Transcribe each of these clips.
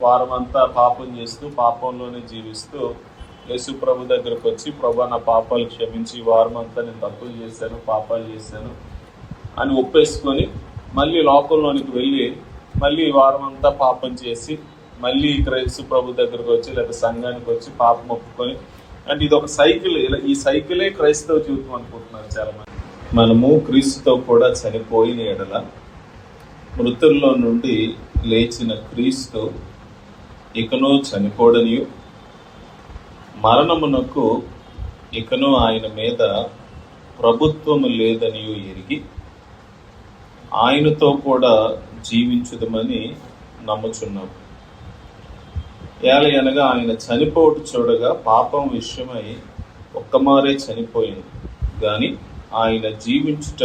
వారమంతా పాపం చేస్తూ పాపంలోనే జీవిస్తూ యేసు ప్రభు దగ్గరకు వచ్చి, ప్రభు నా పాపాలు క్షమించి, వారమంతా నేను తప్పులు చేశాను, పాపాలు చేశాను అని ఒప్పేసుకొని మళ్ళీ లోకంలోనికి వెళ్ళి మళ్ళీ వారమంతా పాపం చేసి మళ్ళీ యేసు ప్రభు దగ్గరకు వచ్చి లేదా సంఘానికి వచ్చి పాపం ఒప్పుకొని, అంటే ఇది ఒక సైకిల్. ఈ సైకిలే క్రైస్తవ జీవితం అనుకుంటున్నారు చాలా మంది. మనము క్రీస్తుతో కూడా చనిపోయిన ఎడల మృతుల్లో నుండి లేచిన క్రీస్తు ఇకను చనిపోడనియు, మరణమునకు ఇకను ఆయన మీద ప్రభుత్వము లేదనియు ఎరిగి ఆయనతో కూడా జీవించుదమని నమ్ముచున్నాము. ఏలయనగా ఆయన చనిపోటు చూడగా పాపం విషయమై ఒక్కమారే చనిపోయింది, కానీ ఆయన జీవించుట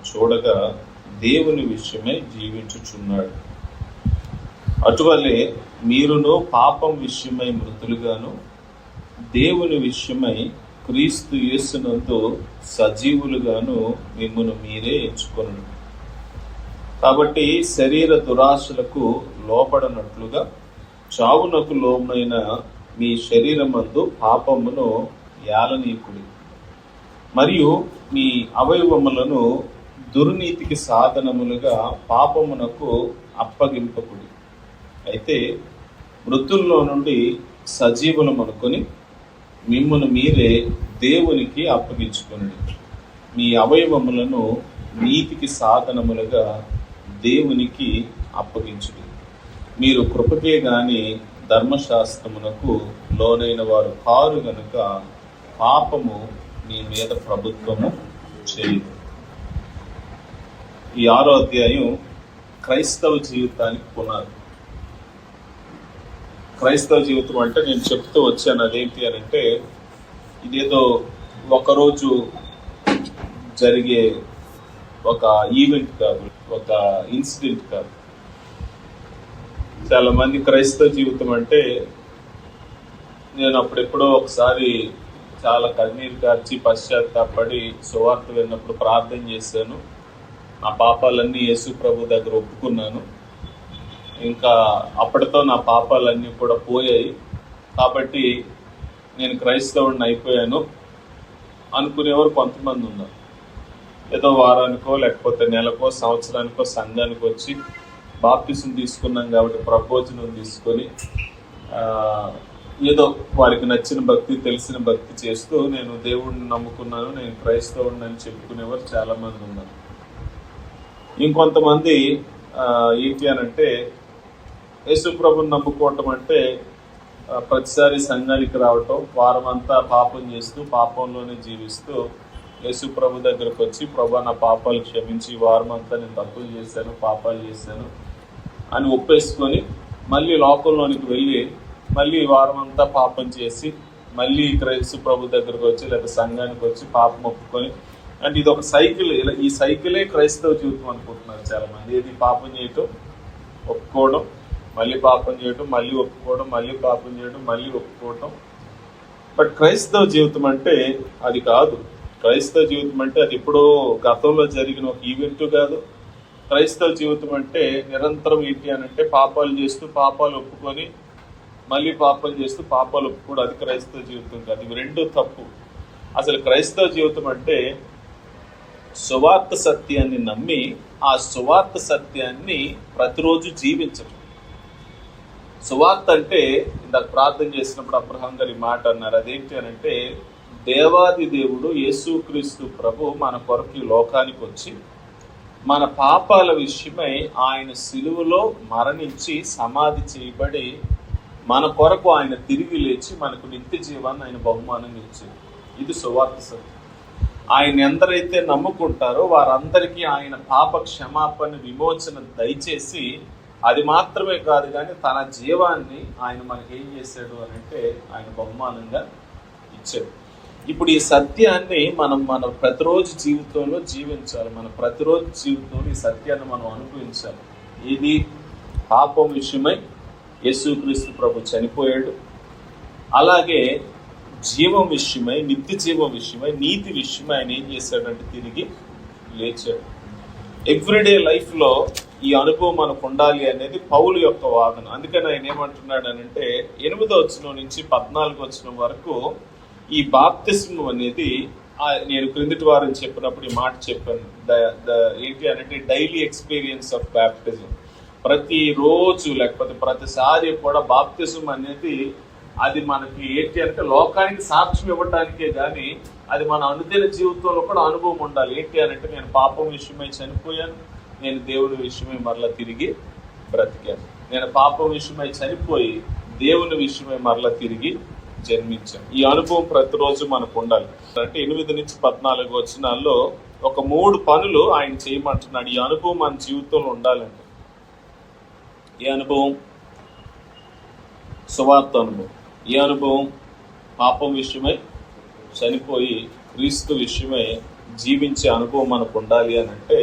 చూడగా దేవుని విషయమై జీవించుచున్నాడు. అటువలే మీరును పాపం విషయమై మృతులుగాను దేవుని విషయమై క్రీస్తు యేసునందు సజీవులుగాను మిమ్మును మీరే ఎంచుకొనుడు. కాబట్టి శరీర దురాశలకు లోపడనట్లుగా చావునకు లోనైన మీ శరీరమందు పాపమును యాలనీకుడి, మరియు మీ అవయవములను దుర్నీతికి సాధనములుగా పాపమునకు అప్పగింపకుడి. అయితే మృతుల్లో నుండి సజీవులమనుకొని మిమ్మును మీరే దేవునికి అప్పగించుకొనుడి. మీ అవయవములను నీతికి సాధనములుగా దేవునికి అప్పగించుడి. మీరు కృపకే గాని ధర్మశాస్త్రమునకు లోనైన వారు కారు గనుక పాపము మీ మీద ప్రభుత్వము చేయదు. ఈ 6వ అధ్యాయం క్రైస్తవ జీవితానికి పునాది. క్రైస్తవ జీవితం అంటే నేను చెప్తూ వచ్చాను, అదేంటి అని అంటే ఇదేదో ఒకరోజు జరిగే ఒక ఈవెంట్ కాదు, ఒక ఇన్సిడెంట్ కాదు. చాలా మంది క్రైస్తవ జీవితం అంటే, నేను అప్పుడెప్పుడో ఒకసారి చాలా కన్నీరు కార్చి పశ్చాత్తాపడి సువార్త విన్నప్పుడు ప్రార్థన చేశాను. నా పాపాలన్నీ యేసు ప్రభు దగ్గర ఒప్పుకున్నాను. ఇంకా అప్పటితో నా పాపాలన్నీ కూడా పోయాయి, కాబట్టి నేను క్రైస్తవుడిని అయిపోయాను అనుకునేవారు కొంతమంది ఉన్నారు. ఏదో వారానికో లేకపోతే నెలకో సంవత్సరానికో సంఘానికి వచ్చి బాప్టిజం తీసుకున్నాం కాబట్టి ప్రబోజనం తీసుకొని ఏదో వారికి నచ్చిన భక్తి, తెలిసిన భక్తి చేస్తూ నేను దేవుడిని నమ్ముకున్నాను, నేను క్రైస్తవుడిని అని చెప్పుకునేవారు చాలా మంది ఉన్నారు. ఇంకొంతమంది ఏంటి అని అంటే, యేసు ప్రభుని నమ్ముకోవటం అంటే ప్రతిసారి సంఘానికి రావటం, వారమంతా పాపం చేస్తూ పాపంలోనే జీవిస్తూ యేసు ప్రభు దగ్గరకు వచ్చి, ప్రభు నా పాపాలు క్షమించి, వారమంతా నేను తప్పులు చేశాను, పాపాలు చేశాను అని ఒప్పేసుకొని మళ్ళీ లోకంలోనికి వెళ్ళి మళ్ళీ వారమంతా పాపం చేసి మళ్ళీ యేసు ప్రభు దగ్గరకు వచ్చి లేదా సంఘానికి వచ్చి పాపం ఒప్పుకొని, అంటే ఇది ఒక సైకిల్. ఈ సైకిలే క్రైస్తవ జీవితం అనుకుంటున్నారు చాలా మంది. ఏది పాపం చేయటం, ఒప్పుకోవడం, మళ్ళీ పాపం చేయటం, మళ్ళీ ఒప్పుకోవడం, మళ్ళీ పాపం చేయడం, మళ్ళీ ఒప్పుకోవటం. బట్ క్రైస్తవ జీవితం అంటే అది కాదు. క్రైస్తవ జీవితం అంటే అది ఎప్పుడో గతంలో జరిగిన ఒక ఈవెంట్ కాదు. క్రైస్తవ జీవితం అంటే నిరంతరం ఏంటి అని అంటే పాపాలు చేస్తూ పాపాలు ఒప్పుకొని మళ్ళీ పాపం చేస్తూ పాపాలు ఒప్పుకోవడం, అది క్రైస్తవ జీవితం కాదు. ఇవి రెండు తప్పు. అసలు క్రైస్తవ జీవితం అంటే సువార్త సత్యాన్ని నమ్మి ఆ సువార్త సత్యాన్ని ప్రతిరోజు జీవించడం. సువార్త అంటే ఇందాక ప్రార్థన చేసినప్పుడు అబ్రహాం గారి మాట అన్నారు, అదేంటి అని అంటే దేవాది దేవుడు యేసుక్రీస్తు ప్రభు మన కొరకు ఈ లోకానికి వచ్చి మన పాపాల విషయమై ఆయన సిలువలో మరణించి సమాధి చేయబడి మన కొరకు ఆయన తిరిగి లేచి మనకు నిత్య జీవాన్ని ఆయన బహుమానంగా ఇచ్చారు. ఇది సువార్త సత్యం. ఆయన ఎందరైతే నమ్ముకుంటారో వారందరికీ ఆయన పాప క్షమాపణ, విమోచన దయచేసి, అది మాత్రమే కాదు కానీ తన జీవాన్ని ఆయన మనకి ఏం చేశాడు అని అంటే ఆయన బహుమానంగా ఇచ్చాడు. ఇప్పుడు ఈ సత్యాన్ని మన ప్రతిరోజు జీవితంలో జీవించాలి. మన ప్రతిరోజు జీవితంలో ఈ సత్యాన్ని మనం అనుభవించాలి. ఇది పాపం విషయమై యేసుక్రీస్తు ప్రభు చనిపోయాడు, అలాగే జీవం విషయమై, నిత్య జీవం విషయమై, నీతి విషయమై ఆయన ఏం చేశాడంటే తిరిగి లేచాడు. ఎవ్రీడే లైఫ్లో ఈ అనుభవం మనకు ఉండాలి అనేది పౌలు యొక్క వాదన. అందుకని ఆయన ఏమంటున్నాడు అనంటే 8వ వచనం నుంచి 14వ వచనం వరకు ఈ బాప్తిస్మం అనేది, నేను క్రిందటి వారం చెప్పినప్పుడు ఈ మాట చెప్పాను, ఏంటి అంటే డైలీ ఎక్స్పీరియన్స్ ఆఫ్ బ్యాప్టిజం. ప్రతిరోజు లేకపోతే ప్రతిసారి కూడా బాప్తిజం అనేది అది మనకి ఏంటి అంటే లోకానికి సాక్ష్యం ఇవ్వడానికే కానీ అది మన అనుదిన జీవితంలో కూడా అనుభవం ఉండాలి. ఏంటి అంటే నేను పాపం విషయమై చనిపోయాను, నేను దేవుని విషయమై మరలా తిరిగి బ్రతికాను. నేను పాపం విషయమై చనిపోయి దేవుని విషయమై మరలా తిరిగి జన్మించాను. ఈ అనుభవం ప్రతిరోజు మనకు ఉండాలి. అంటే 8 నుంచి 14 వచనాల్లో ఒక 3 పనులు ఆయన చేయమంటున్నాడు. ఈ అనుభవం మన జీవితంలో ఉండాలంటే. ఈ అనుభవం సువార్త అనుభవం. ఈ అనుభవం పాపం విషయమై చనిపోయి క్రీస్తు విషయమై జీవించే అనుభవం మనకు ఉండాలి అని అంటే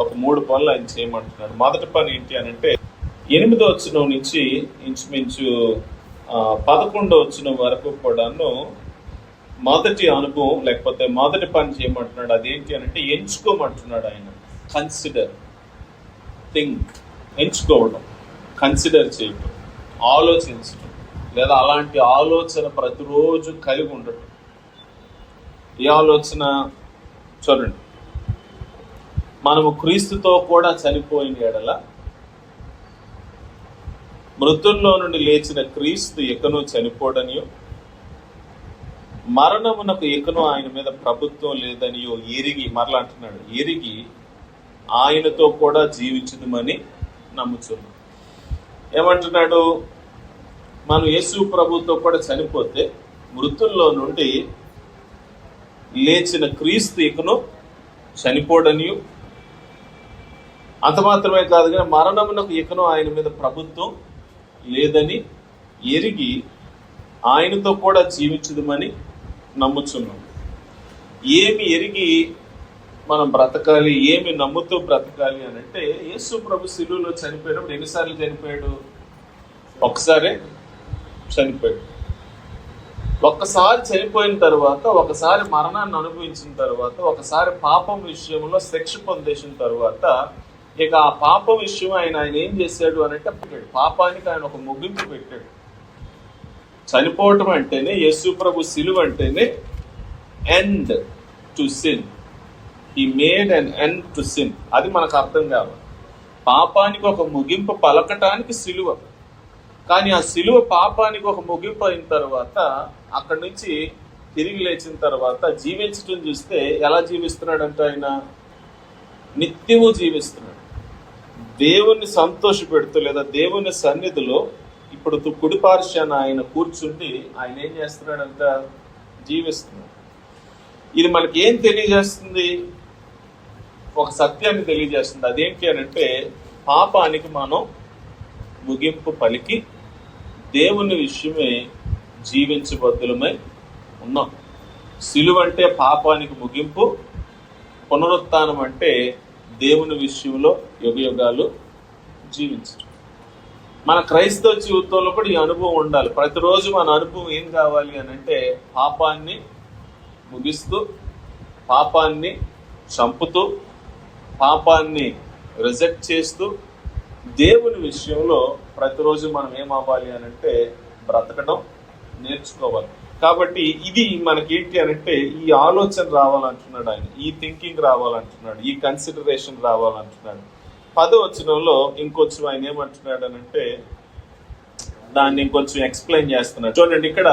ఒక 3 పనులు ఆయన చేయమంటున్నాడు. మొదటి పని ఏంటి అని అంటే 8వ వచనం నుంచి ఇంచుమించు 11వ వచనం వరకు కూడాను మొదటి అనుభవం లేకపోతే మొదటి పని చేయమంటున్నాడు. అదేంటి అని అంటే ఎంచుకోమంటున్నాడు ఆయన. కన్సిడర్, థింక్, ఎంచుకోవడం, కన్సిడర్ చేయటం, ఆలోచించడం, లేదా అలాంటి ఆలోచన ప్రతిరోజు కలిగి ఉండటం. ఈ ఆలోచన చూడండి, మనము క్రీస్తుతో కూడా చనిపోయిన ఎడల మృతుల్లో నుండి లేచిన క్రీస్తు ఎకను చనిపోడనియో మరణమునకు ఎకను ఆయన మీద ప్రభుత్వం లేదనియో ఎరిగి, మరలా అంటున్నాడు, ఎరిగి ఆయనతో కూడా జీవించుదమని నమ్ముచున్నాం. ఏమంటున్నాడు? మనం యేసు ప్రభుతో కూడా చనిపోతే మృతుల్లో నుండి లేచిన క్రీస్తు ఇకను చనిపోడనియు, అంత మాత్రమే కాదు కానీ మరణమునకు ఇకను ఆయన మీద ప్రభుత్వం లేదని ఎరిగి ఆయనతో కూడా జీవించుదమని నమ్ముచున్నాం. ఏమి ఎరిగి మనం బ్రతకాలి, ఏమి నమ్ముతూ బ్రతకాలి అని అంటే, యేసు ప్రభు శిలువలో చనిపోయినప్పుడు ఎన్నిసార్లు చనిపోయాడు? ఒకసారే చనిపోయాడు. ఒక్కసారి చనిపోయిన తర్వాత, ఒకసారి మరణాన్ని అనుభవించిన తర్వాత, ఒకసారి పాపం విషయంలో శిక్ష పొందేసిన తర్వాత, ఇక ఆ పాపం విషయం ఆయన ఏం చేశాడు అనంటే పెట్టాడు. పాపానికి ఆయన ఒక ముగింపు పెట్టాడు. చనిపోవటం అంటేనే, యేసు ప్రభు సిలువ అంటేనే end to sin. He made an end to sin. అది మనకు అర్థం కావాలి. పాపానికి ఒక ముగింపు పలకటానికి సిలువ. కానీ ఆ సిలువ పాపానికి ఒక ముగింపు అయిన తర్వాత, అక్కడి నుంచి తిరిగి లేచిన తర్వాత జీవించటం చూస్తే ఎలా జీవిస్తున్నాడంటే ఆయన నిత్యము జీవిస్తున్నాడు. దేవుణ్ణి సంతోష పెడుతూ, లేదా దేవుని సన్నిధిలో ఇప్పుడు కుడి పార్శ్వాన ఆయన కూర్చుండి ఆయన ఏం చేస్తున్నాడంట? జీవిస్తున్నాడు. ఇది మనకి ఏం తెలియజేస్తుంది? ఒక సత్యాన్ని తెలియజేస్తుంది. అదేంటి అని అంటే, పాపానికి మనం ముగింపు పలికి దేవుని విషయమే జీవించబద్దులమై ఉన్నాం. సిలువ అంటే పాపానికి ముగింపు, పునరుత్థానం అంటే దేవుని విషయంలో యుగయుగాలు జీవించడం. మన క్రైస్తవ జీవితంలో కూడా ఈ అనుభవం ఉండాలి. ప్రతిరోజు మన అనుభవం ఏం కావాలి అని అంటే, పాపాన్ని ముగిస్తూ, పాపాన్ని చంపుతూ, పాపాన్ని రిజెక్ట్ చేస్తూ, దేవుని విషయంలో ప్రతిరోజు మనం ఏమవ్వాలి అని అంటే బ్రతకడం నేర్చుకోవాలి. కాబట్టి ఇది మనకేంటి అనంటే ఈ ఆలోచన రావాలంటున్నాడు ఆయన, ఈ థింకింగ్ రావాలంటున్నాడు, ఈ కన్సిడరేషన్ రావాలంటున్నాడు. 10వ వచనంలో ఇంకొంచెం ఆయన ఏమంటున్నాడు అనంటే దాన్ని ఇంకొంచెం ఎక్స్ప్లెయిన్ చేస్తున్నాడు. చూడండి, ఇక్కడ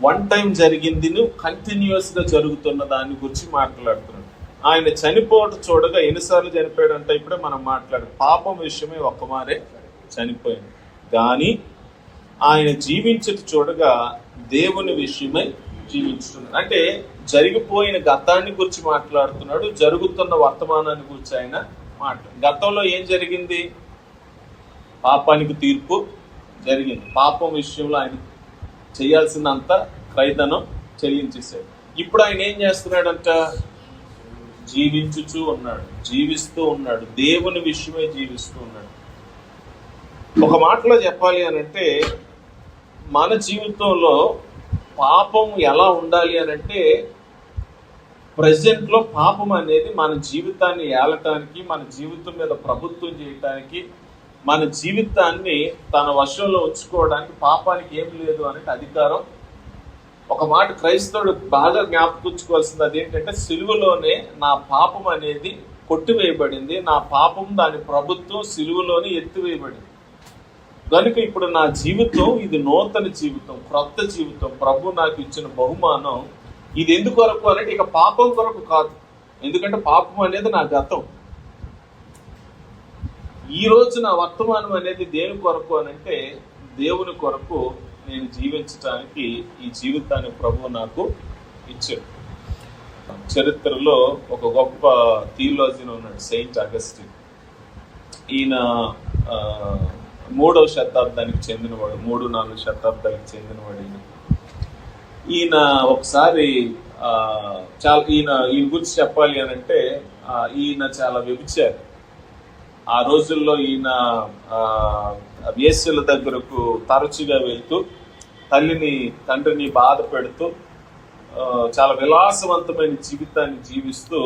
వన్ టైం జరిగింది కంటిన్యూస్ గా జరుగుతున్న దాని గురించి మాట్లాడుతున్నాడు. ఆయన చనిపోవటం చూడగా ఎన్నిసార్లు చనిపోయాడు అంటే ఇప్పుడే మనం మాట్లాడు, పాపం విషయమే ఒక్కమారే చనిపోయింది. కానీ ఆయన జీవించట చూడగా దేవుని విషయమై జీవించుతున్నాడు. అంటే జరిగిపోయిన గతాన్ని గురించి మాట్లాడుతున్నాడు, జరుగుతున్న వర్తమానాన్ని గురించి ఆయన మాట్లాడు. గతంలో ఏం జరిగింది? పాపానికి తీర్పు జరిగింది. పాపం విషయంలో ఆయన చేయాల్సినంత క్రైదనం చెల్లించేశాడు. ఇప్పుడు ఆయన ఏం చేస్తున్నాడంట? జీవించుచూ ఉన్నాడు, జీవిస్తూ ఉన్నాడు, దేవుని విషయమే జీవిస్తూ ఉన్నాడు. ఒక మాటలో చెప్పాలి అనంటే, మన జీవితంలో పాపం ఎలా ఉండాలి అనంటే ప్రజెంట్లో పాపం అనేది మన జీవితాన్ని ఏలటానికి, మన జీవితం మీద ప్రభుత్వం చేయటానికి, మన జీవితాన్ని తన వశంలో ఉంచుకోవడానికి పాపానికి ఏం లేదు అనే అధికారం. ఒక మాట క్రైస్తవుడు బాగా జ్ఞాపకించుకోవాల్సింది అదేంటంటే, సిలువలోనే నా పాపం అనేది కొట్టివేయబడింది, నా పాపం దాని ప్రభుత్వం సిలువలోనే ఎత్తివేయబడింది. కనుక ఇప్పుడు నా జీవితం ఇది నూతన జీవితం, క్రొత్త జీవితం, ప్రభు నాకు ఇచ్చిన బహుమానం. ఇది ఎందుకు కొరకు అంటే ఇక పాపం కొరకు కాదు, ఎందుకంటే పాపం అనేది నా గతం. ఈ రోజు నా వర్తమానం అనేది దేని కొరకు అనంటే, దేవుని కొరకు నేను జీవించడానికి ఈ జీవితాన్ని ప్రభు నాకు ఇచ్చాడు. చరిత్రలో ఒక గొప్ప థియాలజియన్ ఉన్నాడు, సెయింట్ అగస్టిన్. ఈయన 3వ శతాబ్దానికి చెందినవాడు, 3-4 శతాబ్దానికి చెందినవాడు. ఈయన ఒకసారి ఈయన గురించి చెప్పాలి అని అంటే, ఈయన చాలా వ్యభిచారి. ఆ రోజుల్లో ఈయన వేశ్యల దగ్గరకు తరచుగా వెళ్తూ తల్లిని తండ్రిని బాధ పెడుతూ చాలా విలాసవంతమైన జీవితాన్ని జీవిస్తూ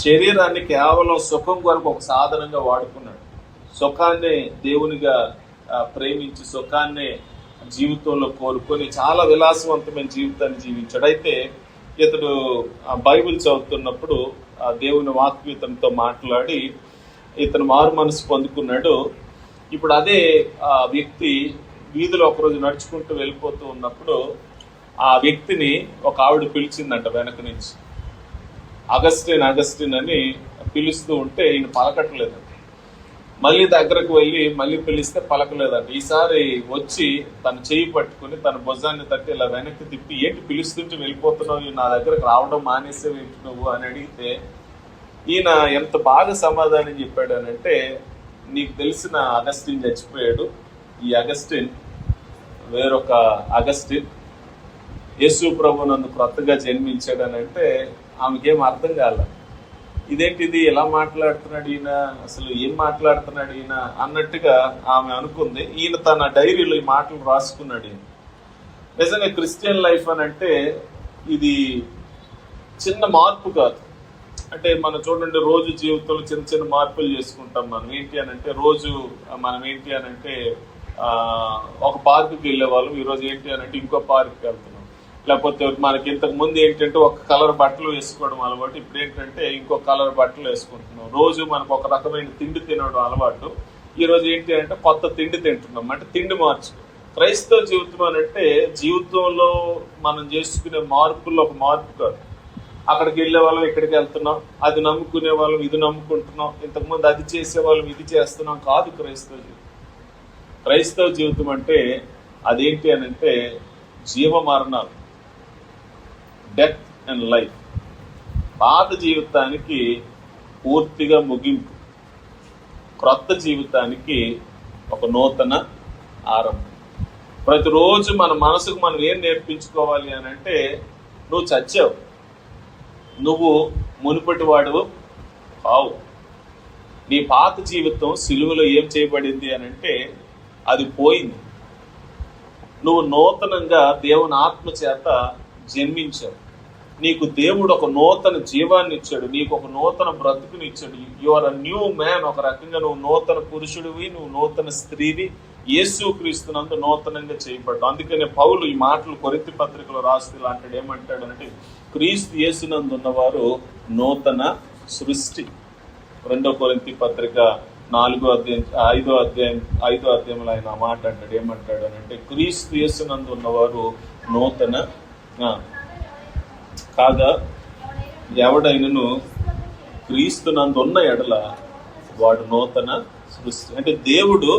శరీరాన్ని కేవలం సుఖం కొరకు ఒక సాధనంగా వాడుకున్నాడు. సుఖాన్నే దేవునిగా ప్రేమించి సుఖాన్నే జీవితంలో కోరుకొని చాలా విలాసవంతమైన జీవితాన్ని జీవించాడు. అయితే ఇతడు బైబిల్ చదువుతున్నప్పుడు దేవుని వాక్యతంతో మాట్లాడి ఇతను మారు మనసు పొందుకున్నాడు. ఇప్పుడు అదే వ్యక్తి వీధిలో ఒకరోజు నడుచుకుంటూ వెళ్ళిపోతూ ఉన్నప్పుడు ఆ వ్యక్తిని ఒక ఆవిడ పిలిచిందంట వెనక నుంచి. అగస్టిన్ అగస్టిన్ అని పిలుస్తూ ఉంటే ఈయన పలకట్లేదంట. మళ్ళీ దగ్గరకు వెళ్ళి మళ్ళీ పిలిస్తే పలకలేదంట. ఈసారి వచ్చి తన చేయి పట్టుకుని తన భుజాన్ని తట్టి ఇలా వెనక్కి తిప్పి, ఏంటి పిలుస్తుంటే వెళ్ళిపోతున్నావు, నా దగ్గరకు రావడం మానేసేవేంటి నువ్వు అని అడిగితే ఈయన ఎంత బాగా సమాధానం చెప్పాడు అని అంటే, నీకు తెలిసిన అగస్టిన్ చచ్చిపోయాడు, ఈ అగస్టిన్ వేరొక అగస్టిన్ యేసు ప్రభు నందు క్రొత్తగా జన్మించాడు అని అంటే ఆమెకేం అర్థం కాల. ఇదేంటిది ఎలా మాట్లాడుతున్నాడు ఈయన, అసలు ఏం మాట్లాడుతున్నాడు ఈయన అన్నట్టుగా ఆమె అనుకుంది. ఈయన తన డైరీలో ఈ మాటలు రాసుకున్నాడు. ఈయన నిజంగా క్రిస్టియన్ లైఫ్ అని అంటే ఇది చిన్న మార్పు కాదు. అంటే మనం చూడండి, రోజు జీవితంలో చిన్న చిన్న మార్పులు చేసుకుంటాం. మనం ఏంటి అని అంటే, రోజు మనం ఏంటి అని అంటే ఒక పార్కుకి వెళ్ళేవాళ్ళం, ఈరోజు ఏంటి అని అంటే ఇంకో పార్క్కి వెళ్తున్నాం. లేకపోతే మనకి ఇంతకు ముందు ఏంటంటే ఒక కలర్ బట్టలు వేసుకోవడం అలవాటు, ఇప్పుడు ఏంటంటే ఇంకో కలర్ బట్టలు వేసుకుంటున్నాం. రోజు మనకు ఒక రకమైన తిండి తినడం అలవాటు, ఈరోజు ఏంటి అంటే కొత్త తిండి తింటున్నాం. అంటే తిండి మార్చు. క్రైస్తవ జీవితం అని అంటే జీవితంలో మనం చేసుకునే మార్పుల్లో ఒక మార్పు కాదు. అక్కడికి వెళ్ళే వాళ్ళం ఇక్కడికి వెళ్తున్నాం, అది నమ్ముకునే వాళ్ళం ఇది నమ్ముకుంటున్నాం, ఇంతకుముందు అది చేసే వాళ్ళం ఇది చేస్తున్నాం కాదు క్రైస్తవ జీవితం. క్రైస్తవ జీవితం అంటే అదేంటి అని అంటే జీవ మరణాలు, డెత్ అండ్ లైఫ్. పాత జీవితానికి పూర్తిగా ముగింపు, క్రొత్త జీవితానికి ఒక నూతన ఆరంభం. ప్రతిరోజు మన మనసుకు మనం ఏం నేర్పించుకోవాలి అని అంటే, నువ్వు చచ్చావు, నువ్వు మునుపటి వాడు కావు. నీ పాత జీవితం సిలువలో ఏం చేయబడింది అని అంటే అది పోయింది. నువ్వు నూతనంగా దేవుని ఆత్మ చేత జన్మించావు. నీకు దేవుడు ఒక నూతన జీవాన్ని ఇచ్చాడు, నీకు ఒక నూతన బ్రతుకుని ఇచ్చాడు. You are a new man. ఒక రకంగా నువ్వు నూతన పురుషుడివి, నువ్వు నూతన స్త్రీవి, యేసు క్రీస్తునందు నూతనంగా చేయబడ్డావు. అందుకనే పౌలు ఈ మాటలు కొరింథీ పత్రికలో రాస్తూ ఇలాంటి ఏమంటాడు అంటే, క్రీస్తు యేసునందు ఉన్నవారు నూతన సృష్టి. 2 కొరింథీ పత్రిక 5వ అధ్యాయంలో ఆయన మాట అంటాడు. ఏమంటాడు అని అంటే, క్రీస్తు యేసునందు ఉన్నవారు నూతన కాగా ఎవడైనను క్రీస్తునందు ఉన్న ఎడల వాడు నూతన సృష్టి. అంటే దేవుడు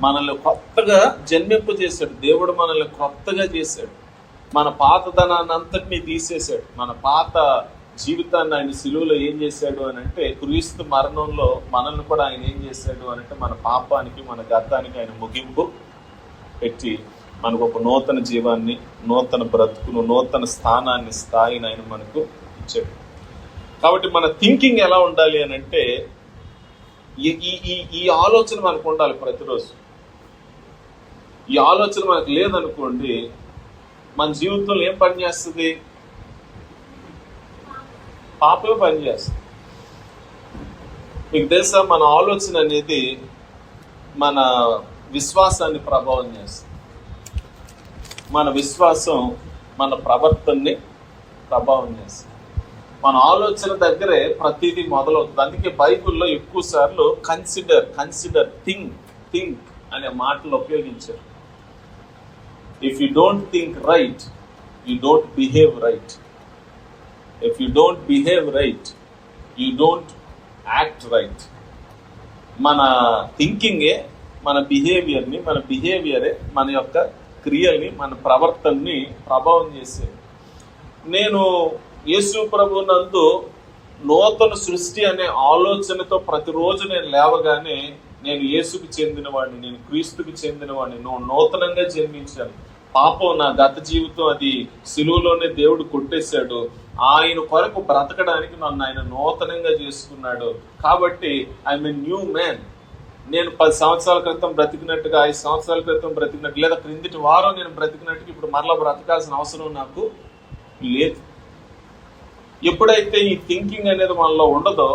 మనల్ని కొత్తగా జన్మింపజేశాడు, దేవుడు మనల్ని కొత్తగా చేశాడు. మన పాతదనాన్ని అంతటినీ తీసేశాడు. మన పాత జీవితాన్ని ఆయన సిలువలో ఏం చేశాడు అని అంటే, క్రీస్తు మరణంలో మనల్ని కూడా ఆయన ఏం చేశాడు అని అంటే, మన పాపానికి మన గతానికి ఆయన ముగింపు పెట్టి మనకు ఒక నూతన జీవాన్ని, నూతన బ్రతుకును, నూతన స్థాయిని ఆయన మనకు ఇచ్చాడు. కాబట్టి మన థింకింగ్ ఎలా ఉండాలి అని అంటే, ఈ ఆలోచన మనకు ఉండాలి ప్రతిరోజు. ఈ ఆలోచన మనకు లేదనుకోండి, మన జీవితంలో ఏం పని చేస్తుంది? పాపమే పనిచేస్తుంది. మీకు తెలుసా, మన ఆలోచన అనేది మన విశ్వాసాన్ని ప్రభావం చేస్తుంది. మన విశ్వాసం మన ప్రవర్తనని ప్రభావం చేస్తుంది. మన ఆలోచన దగ్గరే ప్రతిదీ మొదలవుతుంది. అందుకే బైబిల్లో ఎక్కువ సార్లు కన్సిడర్ థింక్ అనే మాటలు ఉపయోగించారు. If you don't think right, you don't behave right. If you don't behave right, you don't act right. మన థింకింగే మన బిహేవియరే మన యొక్క క్రియల్ని, మన ప్రవర్తనని ప్రభావం చేసేది. నేను యేసు ప్రభు నందు నూతన సృష్టి అనే ఆలోచనతో ప్రతిరోజు నేను లేవగానే నేను యేసుకు చెందినవాడిని, నేను క్రీస్తుకి చెందినవాడిని, నూతనంగా జన్మించాను. పాపం నా గత జీవితం అది సిలువలోనే దేవుడు కొట్టేశాడు. ఆయన కొరకు బ్రతకడానికి నన్ను ఆయన నూతనంగా చేసుకున్నాడు. కాబట్టి ఐఎమ్ ఎ న్యూ మ్యాన్. నేను 10 సంవత్సరాల క్రితం బ్రతికినట్టుగా, 5 సంవత్సరాల క్రితం బ్రతికినట్టు, లేదా క్రిందటి వారం నేను బ్రతికినట్టుగా ఇప్పుడు మరలా బ్రతకాల్సిన అవసరం నాకు లేదు. ఎప్పుడైతే ఈ థింకింగ్ అనేది మనలో ఉండదో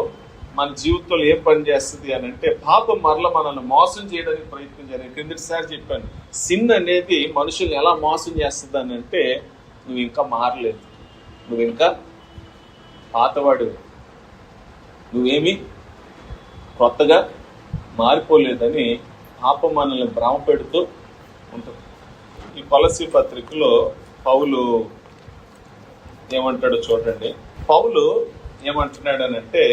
మన జీవితంలో ఏం పని చేస్తుంది అని అంటే, పాపం మరలా మనల్ని మోసం చేయడానికి ప్రయత్నం చేయాలి. క్రిందటిసారి చెప్పాను, సిన్ అనేది మనుషుల్ని ఎలా మోసం చేస్తుంది అని అంటే, నువ్వు ఇంకా మారలేదు, నువ్వు ఇంకా పాతవాడివి, నువ్వేమి కొత్తగా మారిపోలేదని పాపం మనల్ని భ్రమ పెడుతూ ఉంటుంది. ఈ కొలసీ పత్రికలో పౌలు ఏమంటాడో చూడండి. పౌలు ఏమంటున్నాడు అని అంటే,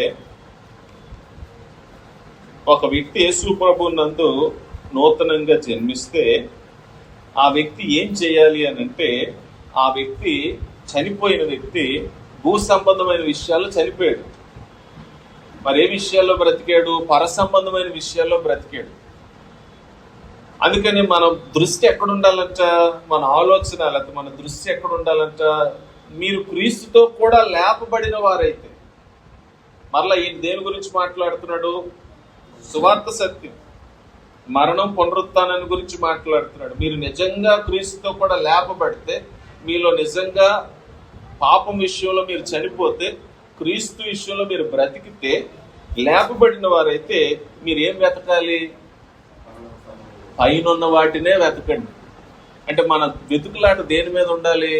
ఒక వ్యక్తి యేసు ప్రభువు నందు నూతనంగా జన్మిస్తే ఆ వ్యక్తి ఏం చేయాలి అని అంటే, ఆ వ్యక్తి చనిపోయిన వ్యక్తి భూ సంబంధమైన విషయాల్లో చనిపోయాడు. మరి ఏ విషయాల్లో బ్రతికాడు? పర సంబంధమైన విషయాల్లో బ్రతికాడు. అందుకని మన దృష్టి ఎక్కడ ఉండాలంట, మన ఆలోచన లేకపోతే మన దృష్టి ఎక్కడ ఉండాలంట, మీరు క్రీస్తుతో కూడా లేపబడిన వారైతే. మరలా ఈయన దేని గురించి మాట్లాడుతున్నాడు? సువార్త సత్యం, మరణం, పునరుత్థానాన్ని గురించి మాట్లాడుతున్నాడు. మీరు నిజంగా క్రీస్తుతో కూడా లేపబడితే, మీలో నిజంగా పాపం విషయంలో మీరు చనిపోతే, క్రీస్తు విషయంలో మీరు బ్రతికితే, లేపబడిన వారైతే మీరు ఏం వెతకాలి? పైన ఉన్న వాటినే వెతకండి. అంటే మన వెతుకులాట దేని మీద ఉండాలి?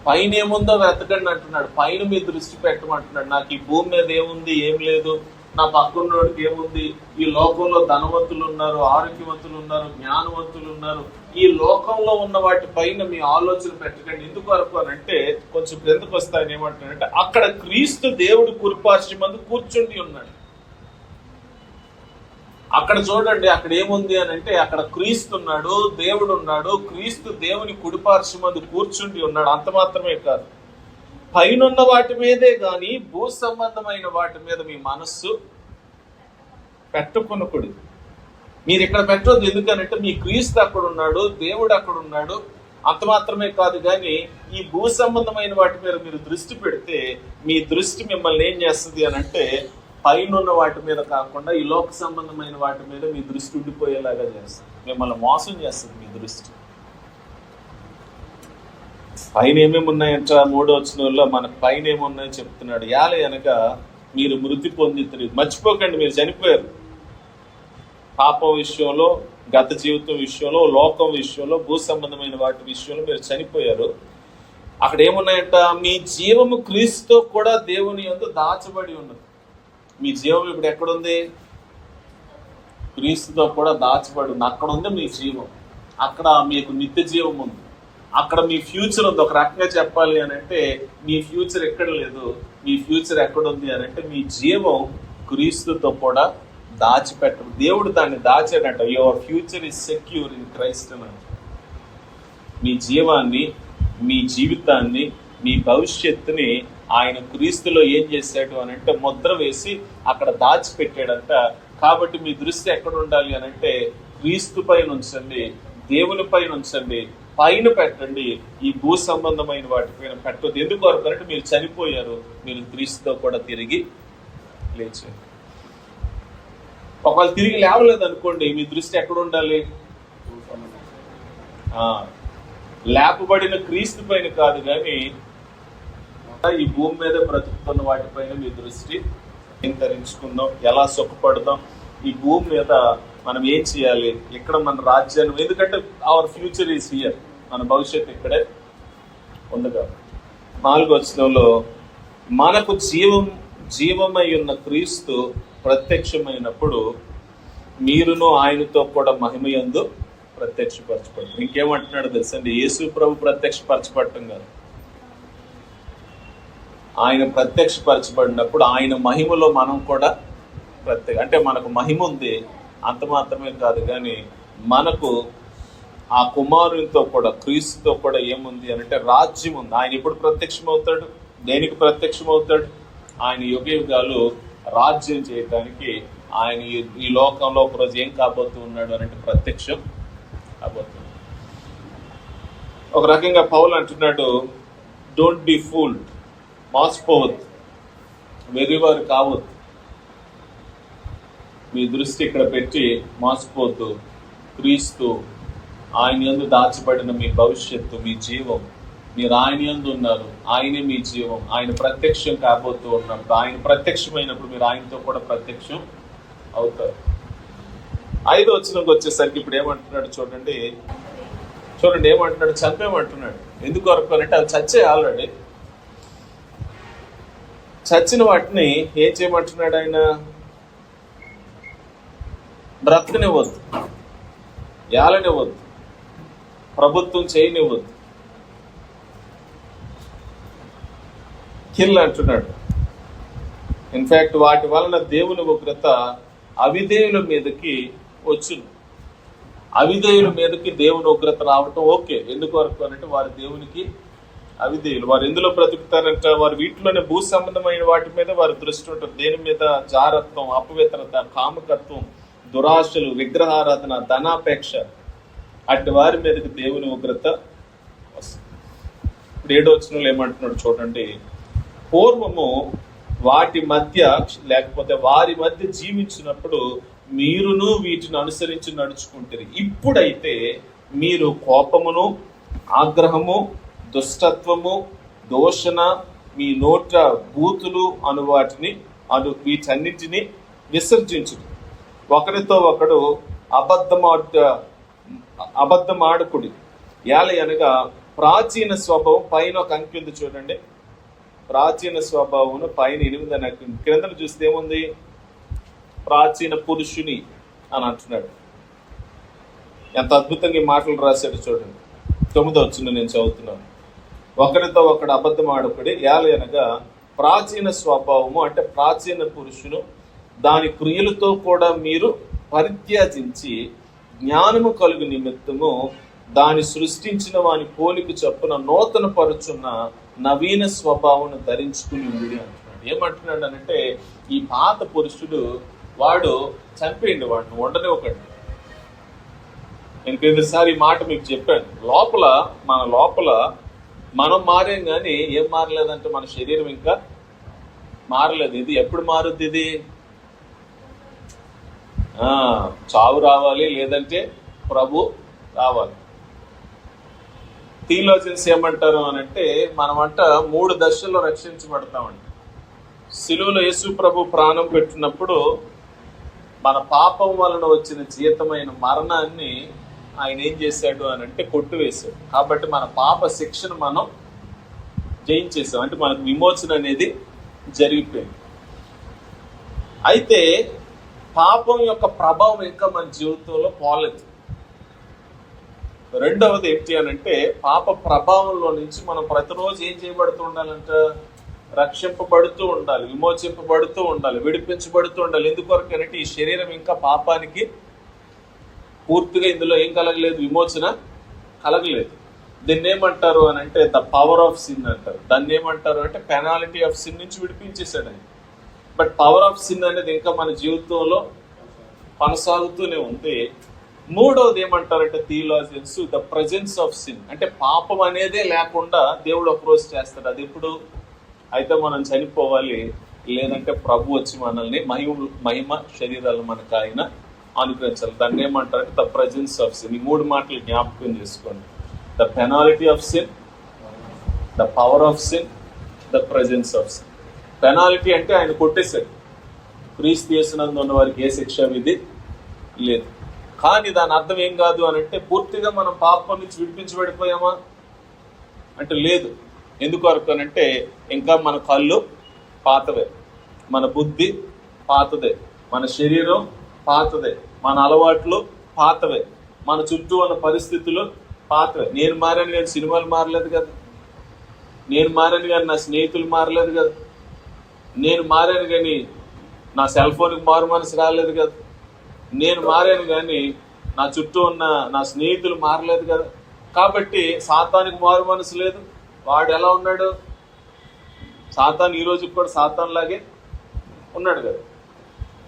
పైన ఏముందో వెతకండి అంటున్నాడు. పైన మీ దృష్టి పెట్టమంటున్నాడు. నాకు ఈ భూమి మీద ఏముంది, ఏం లేదు, నా పక్కనోడికి ఏముంది, ఈ లోకంలో ధనవంతులు ఉన్నారు, ఆరోగ్యవంతులు ఉన్నారు, జ్ఞానవంతులు ఉన్నారు, ఈ లోకంలో ఉన్న వాటి పైన మీ ఆలోచన పెట్టకండి. ఎందుకు వరకు అని అంటే, కొంచెం క్రిందకు వస్తాయని ఏమంటున్నాడంటే, అక్కడ క్రీస్తు దేవుడు కుడిపార్శ్వమందు కూర్చుండి ఉన్నాడు. అక్కడ చూడండి, అక్కడ ఏముంది అని అంటే, అక్కడ క్రీస్తు ఉన్నాడు, దేవుడు ఉన్నాడు. క్రీస్తు దేవుని కుడిపార్శ్వమందు కూర్చుండి ఉన్నాడు. అంత మాత్రమే కాదు, పైనున్న వాటి మీదే గాని భూ సంబంధమైన వాటి మీద మీ మనస్సు పెట్టుకొనకూడదు. మీరు ఇక్కడ పెట్టవద్దు. ఎందుకనంటే మీ క్రీస్తు అక్కడ ఉన్నాడు, దేవుడు అక్కడ ఉన్నాడు. అంత మాత్రమే కాదు కానీ ఈ భూ సంబంధమైన వాటి మీద మీరు దృష్టి పెడితే, మీ దృష్టి మిమ్మల్ని ఏం చేస్తుంది అని అంటే, పైనున్న వాటి మీద కాకుండా ఈ లోక సంబంధమైన వాటి మీద మీ దృష్టి ఉండిపోయేలాగా చేస్తుంది. మిమ్మల్ని మోసం చేస్తుంది మీ దృష్టి. పైన ఏమేమి ఉన్నాయంట? 3వ వచనంలో మనకు పైన ఏమున్నాయో చెప్తున్నాడు. యాలే అనగా మీరు మృతి పొందితులు. మర్చిపోకండి, మీరు చనిపోయారు. పాపం విషయంలో, గత జీవితం విషయంలో, లోకం విషయంలో, భూ సంబంధమైన వాటి విషయంలో మీరు చనిపోయారు. అక్కడ ఏమున్నాయంట? మీ జీవము క్రీస్తుతో కూడా దేవుని యందు దాచబడి ఉన్నది. మీ జీవం ఇప్పుడు ఎక్కడుంది? క్రీస్తుతో కూడా దాచబడి ఉంది. అక్కడ ఉంది మీ జీవం. అక్కడ మీకు నిత్య జీవం ఉంది. అక్కడ మీ ఫ్యూచర్ ఉంది. ఒక రకంగా చెప్పాలి అని అంటే, మీ ఫ్యూచర్ ఎక్కడ లేదు, మీ ఫ్యూచర్ ఎక్కడుంది అని అంటే, మీ జీవం క్రీస్తుతో కూడా దాచిపెట్టరు. దేవుడు దాన్ని దాచాడంట. Your future is secure in Christ అని. మీ జీవాన్ని, మీ జీవితాన్ని, మీ భవిష్యత్తుని ఆయన క్రీస్తులో ఏం చేశాడు అని అంటే, ముద్ర వేసి అక్కడ దాచిపెట్టాడంట. కాబట్టి మీ దృష్టి ఎక్కడ ఉండాలి అని అంటే, క్రీస్తు పైన ఉంచండి, దేవుని పైన ఉంచండి, పైన పెట్టండి. ఈ భూ సంబంధమైన వాటి పైన పెట్టదు. ఎందుకు అంటే, మీరు చనిపోయారు, మీరు క్రీస్తుతో కూడా తిరిగి లేచారు. ఒకవేళ తిరిగి లేవలేదు అనుకోండి, మీ దృష్టి ఎక్కడ ఉండాలి? లేపబడిన క్రీస్తు పైన కాదు కానీ ఈ భూమి మీద బ్రతుకుతున్న వాటిపైన మీ దృష్టి ధరించుకుందాం. ఎలా సుఖపడదాం, ఈ భూమి మీద మనం ఏం చేయాలి, ఇక్కడ మన రాజ్యాన్ని, ఎందుకంటే అవర్ ఫ్యూచర్ ఈజ్ హియర్, మన భవిష్యత్తు ఇక్కడే ఉంది కాబట్టి. 4వ వచనంలో మనకు జీవమై ఉన్న క్రీస్తు ప్రత్యక్షమైనప్పుడు మీరును ఆయనతో కూడా మహిమయందు ప్రత్యక్షపరచబడతారు. ఇంకేమంటున్నాడు తెలుసండి, యేసు ప్రభు ప్రత్యక్షపరచబడటం కాదు, ఆయన ప్రత్యక్షపరచబడినప్పుడు ఆయన మహిమలో మనం కూడా అంటే మనకు మహిమ ఉంది, అంత మాత్రమే కాదు కానీ మనకు ఆ కుమారునితో కూడా క్రీస్తుతో కూడా ఏముంది అని అంటే రాజ్యం ఉంది. ఆయన ఎప్పుడు ప్రత్యక్షమవుతాడు, దేనికి ప్రత్యక్షమవుతాడు, ఆయన యుగాలు రాజ్యం చేయడానికి ఆయన ఈ లోకంలో ఒకరోజు ఏం కాబోతూ ఉన్నాడు అని అంటే ప్రత్యక్షం కాబోతుంది. ఒక రకంగా పౌలు అంటున్నాడు, డోంట్ బి ఫూల్డ్, మోసపోవద్దు, వెర్రివారు కావద్దు, మీ దృష్టి ఇక్కడ పెట్టి మోసపోవద్దు. క్రీస్తు ఆయన యందు దాచబడిన మీ భవిష్యత్తు, మీ జీవం, మీరు ఆయన యందు ఉన్నారు, ఆయనే మీ జీవం. ఆయన ప్రత్యక్షం కాబోతూ ఉన్నప్పుడు, ఆయన ప్రత్యక్షమైనప్పుడు మీరు ఆయనతో కూడా ప్రత్యక్షం అవుతారు. 5వ వచనంకి వచ్చేసరికి ఇప్పుడు ఏమంటున్నాడు చూడండి ఏమంటున్నాడు, చంపేమంటున్నాడు. ఎందుకు వరకు అంటే అవి చచ్చే ఆల్రెడీ, చచ్చిన వాటిని ఏం చేయమంటున్నాడు ఆయన, బ్రతకనివ్వద్దు, ఏలనివ్వద్దు, ప్రభుత్వం చేయనివ్వద్దు, కిల్ అంటున్నాడు. ఇన్ఫాక్ట్ వాటి వలన దేవుని ఉగ్రత అవిధేయుల మీదకి వచ్చును. అవిధేయుల మీదకి దేవుని ఉగ్రత రావటం ఓకే, ఎందుకు వరకు అంటే వారి దేవునికి అవిధేయులు. వారు ఎందులో బ్రతుకుతారంట, వారు వీటిలోనే భూ సంబంధమైన వాటి మీద వారి దృష్టి ఉంటుంది. దేని మీద, జారత్వం, అపవిత్రత, కామకత్వం, దురాశలు, విగ్రహారాధన, ధనాపేక్ష, అటు వారి మీదకి దేవుని ఉగ్రత వస్తుంది. ఇప్పుడు 7వ వచనంలో ఏమంటున్నాడు చూడండి, పూర్వము వాటి మధ్య లేకపోతే వారి మధ్య జీవించినప్పుడు మీరును వీటిని అనుసరించి నడుచుకుంటారు. ఇప్పుడైతే మీరు కోపమును, ఆగ్రహము, దుష్టత్వము, దోషణ, మీ నోట బూతులు అను వీటన్నిటిని విసర్జించుడు. ఒకరితో ఒకడు అబద్ధమాడుకుడి. అనగా ప్రాచీన స్వభావం పైన ఒక అంకి ఉంది చూడండి, ప్రాచీన స్వభావం పైన 8 అని అంకి ఉంది. క్రిందను చూస్తే ఏముంది, ప్రాచీన పురుషుని అని అంటున్నాడు. ఎంత అద్భుతంగా ఈ మాటలు రాశాడు చూడండి. 9వ వచనం నేను చదువుతున్నాను. ఒకరితో ఒకడు అబద్ధమాడుకుడి, అనగా ప్రాచీన స్వభావము అంటే ప్రాచీన పురుషును, దాని క్రియలతో కూడా మీరు పరిత్యాజించి జ్ఞానము కలుగు నిమిత్తము దాన్ని సృష్టించిన వాని పోలిక చొప్పున నూతన పరుచున్న నవీన స్వభావం ధరించుకుని ఉండి అంటున్నాడు. ఏమంటున్నాడు అనంటే, ఈ పాత పురుషుడు వాడు చంపేయండి, వాడిని ఉండనివ్వకండి. నేను క్రిందసారి ఈ మాట మీకు చెప్పాను. మన లోపల మనం మారేం కానీ ఏం మారలేదంటే మన శరీరం ఇంకా మారలేదు. ఇది ఎప్పుడు మారుద్ది, ఇది చావు రావాలి, లేదంటే ప్రభు రావాలి. థియోలాజియన్స్ ఏమంటారు అనంటే, మనమంట 3 దశల్లో రక్షించబడతామంట. సిలువలో యేసు ప్రభు ప్రాణం పెట్టినప్పుడు మన పాపం వలన వచ్చిన జీతమైన మరణాన్ని ఆయన ఏం చేశాడు అని అంటే కొట్టువేశాడు. కాబట్టి మన పాప శిక్షను మనం జయించేసాం, అంటే మనకు విమోచన అనేది జరిగిపోయింది. అయితే పాపం యొక్క ప్రభావం ఇంకా మన జీవితంలో పోలేదు. రెండవది ఏంటి అని అంటే, పాప ప్రభావంలో నుంచి మనం ప్రతిరోజు ఏం చేయబడుతూ ఉండాలంట, రక్షింపబడుతూ ఉండాలి, విమోచింపబడుతూ ఉండాలి, విడిపించబడుతూ ఉండాలి. ఎందుకొరకు అంటే ఈ శరీరం ఇంకా పాపానికి పూర్తిగా ఇందులో ఏం కలగలేదు, విమోచన కలగలేదు. దీన్ని ఏమంటారు అని అంటే ద పవర్ ఆఫ్ సిన్ అంటారు. దాన్ని ఏమంటారు అంటే పెనాలిటీ ఆఫ్ సిన్ నుంచి విడిపించేశాడు ఆయన. బట్ పవర్ ఆఫ్ సిన్ అనేది ఇంకా మన జీవితంలో కొనసాగుతూనే ఉంది. మూడవది ఏమంటారంటే theologians, the presence of sin, అంటే పాపం అనేదే లేకుండా దేవుడు అప్రోచ్ చేస్తాడు. అది ఎప్పుడు అయితే మనం చనిపోవాలి, లేదంటే ప్రభు వచ్చి మనల్ని మహిమ శరీరాలు మనకు ఆయన అనుగ్రహించాలి. దాన్ని ఏమంటారంటే ద ప్రెజెన్స్ ఆఫ్ సిన్. ఈ 3 మాటలు జ్ఞాపకం చేసుకోండి. The penalty of sin, the power of sin the presence of sin. Penalty అంటే ఆయన కొట్టేశాడు. క్రీస్తు యేసునందు ఉన్న వారికి ఏ శిక్ష విధి లేదు. కానీ దాని అర్థం ఏం కాదు అని అంటే పూర్తిగా మనం పాపం నుంచి విడిపించబడిపోయామా అంటే లేదు. ఎందుకు అనంటే ఇంకా మన కళ్ళు పాతవే, మన బుద్ధి పాతదే, మన శరీరం పాతదే, మన అలవాట్లు పాతవే, మన చుట్టూ ఉన్న పరిస్థితులు పాతవే. నేను మారాను కానీ సినిమాలు మారలేదు కదా, నేను మారాను కానీ నా స్నేహితులు మారలేదు కదా, నేను మారాను కానీ నా సెల్ ఫోన్కి మారు మనసు రాలేదు కదా, నేను మారాను కానీ నా చుట్టూ ఉన్న నా స్నేహితులు మారలేదు కదా. కాబట్టి సాతానికి మారు మనసు లేదు. వాడు ఎలా ఉన్నాడు? సాతాను ఈ రోజు కూడా సాతాన్ లాగే ఉన్నాడు కదా.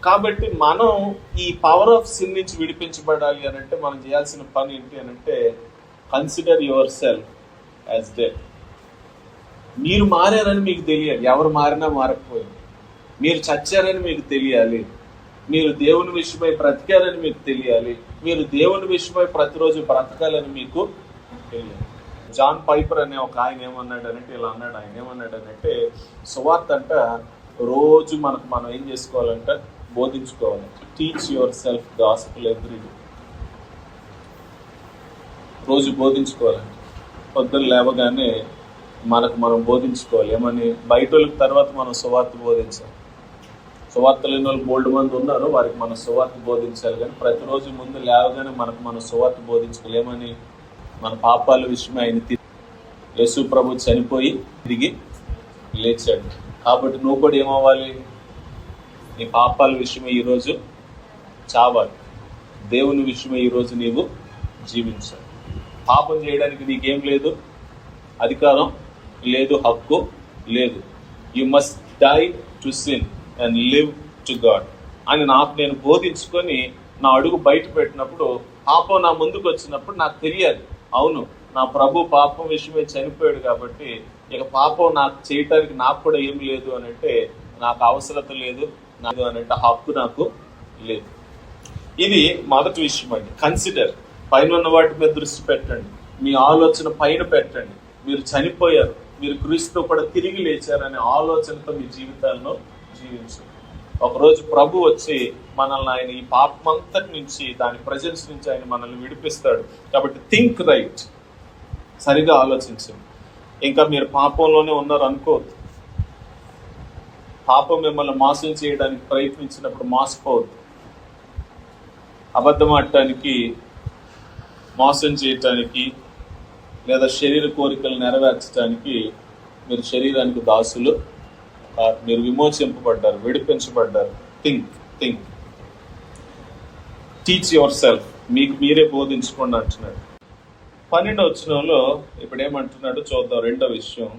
కాబట్టి మనం ఈ పవర్ ఆఫ్ సిన్ నుంచి విడిపించబడాలి అని అంటే మనం చేయాల్సిన పని ఏంటి అని అంటే consider your self as dead. మీరు మారారని మీకు తెలియాలి. ఎవరు మారినా మారకపోయింది. మీరు చచ్చారని మీకు తెలియాలి. మీరు దేవుని విషయమై బ్రతికారని మీకు తెలియాలి. మీరు దేవుని విషయమై ప్రతిరోజు బ్రతకాలని మీకు తెలియాలి. జాన్ పైపర్ అనే ఒక ఆయన ఏమన్నాడనంటే ఇలా అన్నాడు. ఆయన ఏమన్నాడనంటే సువార్త అంట రోజు మనం ఏం చేసుకోవాలంట? బోధించుకోవాలి. Teach yourself gospel every day. రోజు బోధించుకోవాలంట. పొద్దున్న లేవగానే మనం బోధించుకోవాలి. ఏమని? బయట వాళ్ళకి తర్వాత మనం సువార్త బోధించాలి. సువార్త లేని వాళ్ళు బోల్డ్ మంది ఉన్నారు, వారికి మనం సువార్త బోధించాలి. కానీ ప్రతిరోజు ముందు లేవగానే మనం సువార్త బోధించుకోవాలి. ఏమని? మన పాపాల విషయమే ఆయన యేసు ప్రభు చనిపోయి తిరిగి లేచాడు. కాబట్టి నువ్వు కూడా ఏమవ్వాలి? నీ పాపాల విషయమే ఈరోజు చావాలి. దేవుని విషయమే ఈరోజు నీవు జీవించాలి. పాపం చేయడానికి నీకేం లేదు, అధికారం లేదు, హక్కు లేదు. You must die to sin and live to God అని నాకు నేను బోధించుకొని నా అడుగు బయట పెట్టినప్పుడు, పాపం నా ముందుకు వచ్చినప్పుడు నాకు తెలియాలి, అవును నా ప్రభు పాపం విషయమే చనిపోయాడు కాబట్టి ఇక పాపం నాకు చేయటానికి నాకు కూడా ఏం లేదు అని అంటే నాకు అవసరత లేదు, నాకు అని అంటే హక్కు నాకు లేదు. ఇది మొదటి విషయం అండి. కన్సిడర్. పైన ఉన్న వాటి మీద దృష్టి పెట్టండి. మీ ఆలోచన పైన పెట్టండి. మీరు చనిపోయారు, మీరు క్రీస్తుతో కూడా తిరిగి లేచారనే ఆలోచనతో మీ జీవితాలను జీవించండి. ఒకరోజు ప్రభు వచ్చి మనల్ని ఆయన ఈ పాపమంతటి నుంచి, దాని ప్రెజెన్స్ నుంచి ఆయన మనల్ని విడిపిస్తాడు. కాబట్టి థింక్ రైట్. సరిగా ఆలోచించండి. ఇంకా మీరు పాపంలోనే ఉన్నారు అనుకోవద్దు. పాపం మిమ్మల్ని మోసం చేయడానికి ప్రయత్నించినప్పుడు మోసపోవద్దు. అబద్ధం ఆడటానికి, మోసం చేయటానికి లేదా శరీర కోరికలు నెరవేర్చడానికి మీరు శరీరానికి దాసులు. మీరు విమోచింపబడ్డారు, విడిపించబడ్డారు. థింక్. Teach your self. మీకు మీరే బోధించుకోండి అంటున్నాడు. 12వ వచనంలో ఇప్పుడు ఏమంటున్నాడు చూద్దాం. రెండో విషయం,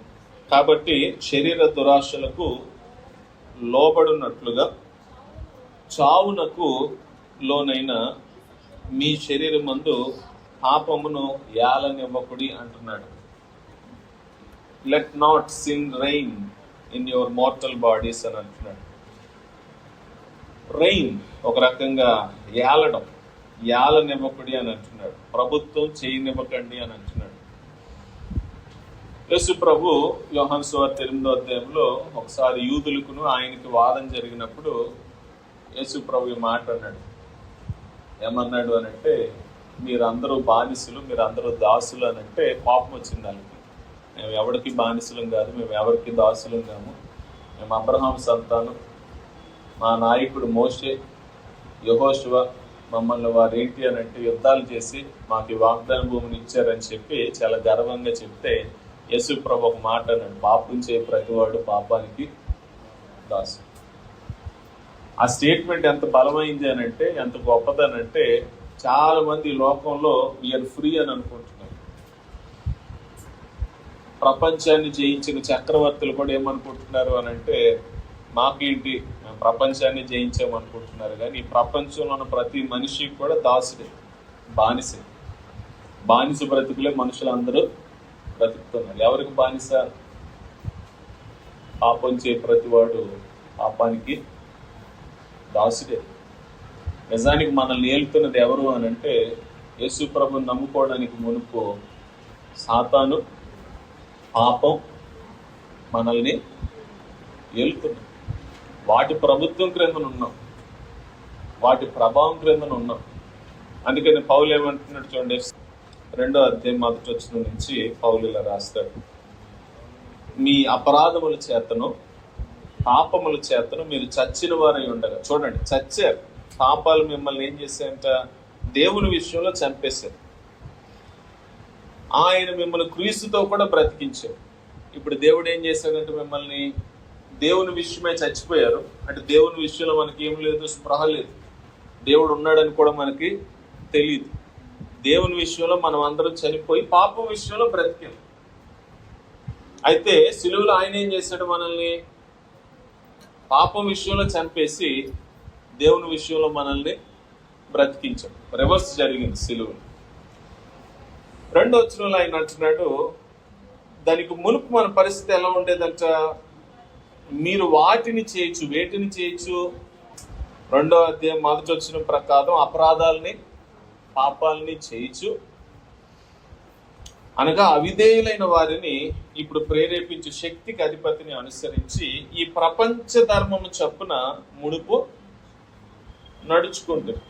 కాబట్టి శరీర దురాశలకు లోబడినట్లుగా చావునకు లోనైన మీ శరీరమందు పాపమును ఏలనివ్వకుడి అంటున్నాడు. Let not sin rain in your mortal bodies అని అంటున్నాడు. రెయిన్ ఒక రకంగా ఏలడం, ఏలనివ్వకుడి అని అంటున్నాడు. ప్రభుత్వం చేయనివ్వకండి అని అంటున్నాడు. యేసు ప్రభు యోహాను సువార్త 8వ అధ్యాయంలో ఒకసారి యూదులకును ఆయనకి వాదన జరిగినప్పుడు యేసు ప్రభు మాట అన్నాడు. ఏమన్నాడు అని అంటే, మీరందరూ బానిసలు, మీరందరూ దాసులు అని అంటే కోపం వచ్చింది వాళ్ళకి. మేము ఎవరికి బానిసలం కాదు, మేము ఎవరికి దాసులం కాము, మేము అబ్రహాం సంతానం, మా నాయకుడు మోషే, యెహోషువ మమ్మల్ని వారు ఏంటి అని అంటే యుద్ధాలు చేసి మాకు వాగ్దాన భూమిని ఇచ్చారని చెప్పి చాలా గర్వంగా చెప్తే యేసు ప్రభు ఒక మాట అన్నాడు, పాపం చేయ ప్రతివాడు పాపానికి దాసు. ఆ స్టేట్మెంట్ ఎంత బలమైంది అని అంటే, ఎంత గొప్పదనంటే, చాలా మంది లోకంలో వీఆర్ ఫ్రీ అని అనుకుంటున్నారు. ప్రపంచాన్ని జయించిన చక్రవర్తులు కూడా ఏమనుకుంటున్నారు అని అంటే, మాకేంటి మేము ప్రపంచాన్ని జయించామనుకుంటున్నారు. కానీ ఈ ప్రపంచంలో ఉన్న ప్రతి మనిషికి కూడా దాసుడే, బానిసే. బానిస బ్రతుకులే మనుషులందరూ బ్రతుకుతున్నారు. ఎవరికి బానిస? పాపం చే ప్రతివాడు పాపానికి దాసుడే. నిజానికి మనల్ని ఏలుతున్నది ఎవరు అని అంటే, యేసు ప్రభుని నమ్ముకోవడానికి మునుపు సాతాను, పాపం, మనల్ని ఏలుతున్నాయి. వాటి ప్రభుత్వం క్రిందన ఉన్నాం, వాటి ప్రభావం క్రిందన ఉన్నాం. అందుకని పౌలు ఏమంటున్నాడు చూడండి, 2వ అధ్యాయం 1వ వచనం నుంచి పౌలు ఇలా రాస్తాడు, మీ అపరాధముల చేతను పాపముల చేతను మీరు చచ్చిన వారై ఉండగా. చూడండి, చచ్చారు. పాపాలు మిమ్మల్ని ఏం చేశాయంట? దేవుని విషయంలో చంపేశారు. ఆయన మిమ్మల్ని క్రీస్తుతో కూడా బ్రతికించారు. ఇప్పుడు దేవుడు ఏం చేశాడంటే, మిమ్మల్ని దేవుని విషయమై చచ్చిపోయారు అంటే దేవుని విషయంలో మనకి ఏం లేదు, స్పృహ లేదు, దేవుడు ఉన్నాడని కూడా మనకి తెలియదు. దేవుని విషయంలో మనం అందరం చనిపోయి పాపం విషయంలో బ్రతికాం. అయితే సిలువలో ఆయన ఏం చేశాడు? మనల్ని పాపం విషయంలో చంపేసి దేవుని విషయంలో మనల్ని బ్రతికించాడు. రివర్స్ జరిగింది సిలువలో. 2వ వచనంలో ఆయన అంటున్నాడు, దానికి మునుపు మన పరిస్థితి ఎలా ఉండేదంట? మీరు వాటిని చేయొచ్చు. వేటిని చేయొచ్చు? 2వ అధ్యాయం 1వ వచనం ప్రకారం అపరాధాలని పాపాలని చేయొచ్చు అనగా అవిధేయులైన వారిని ఇప్పుడు ప్రేరేపించే శక్తికి అధిపతిని అనుసరించి ఈ ప్రపంచ ధర్మము చొప్పున మునుపు నడుచుకుంటారు.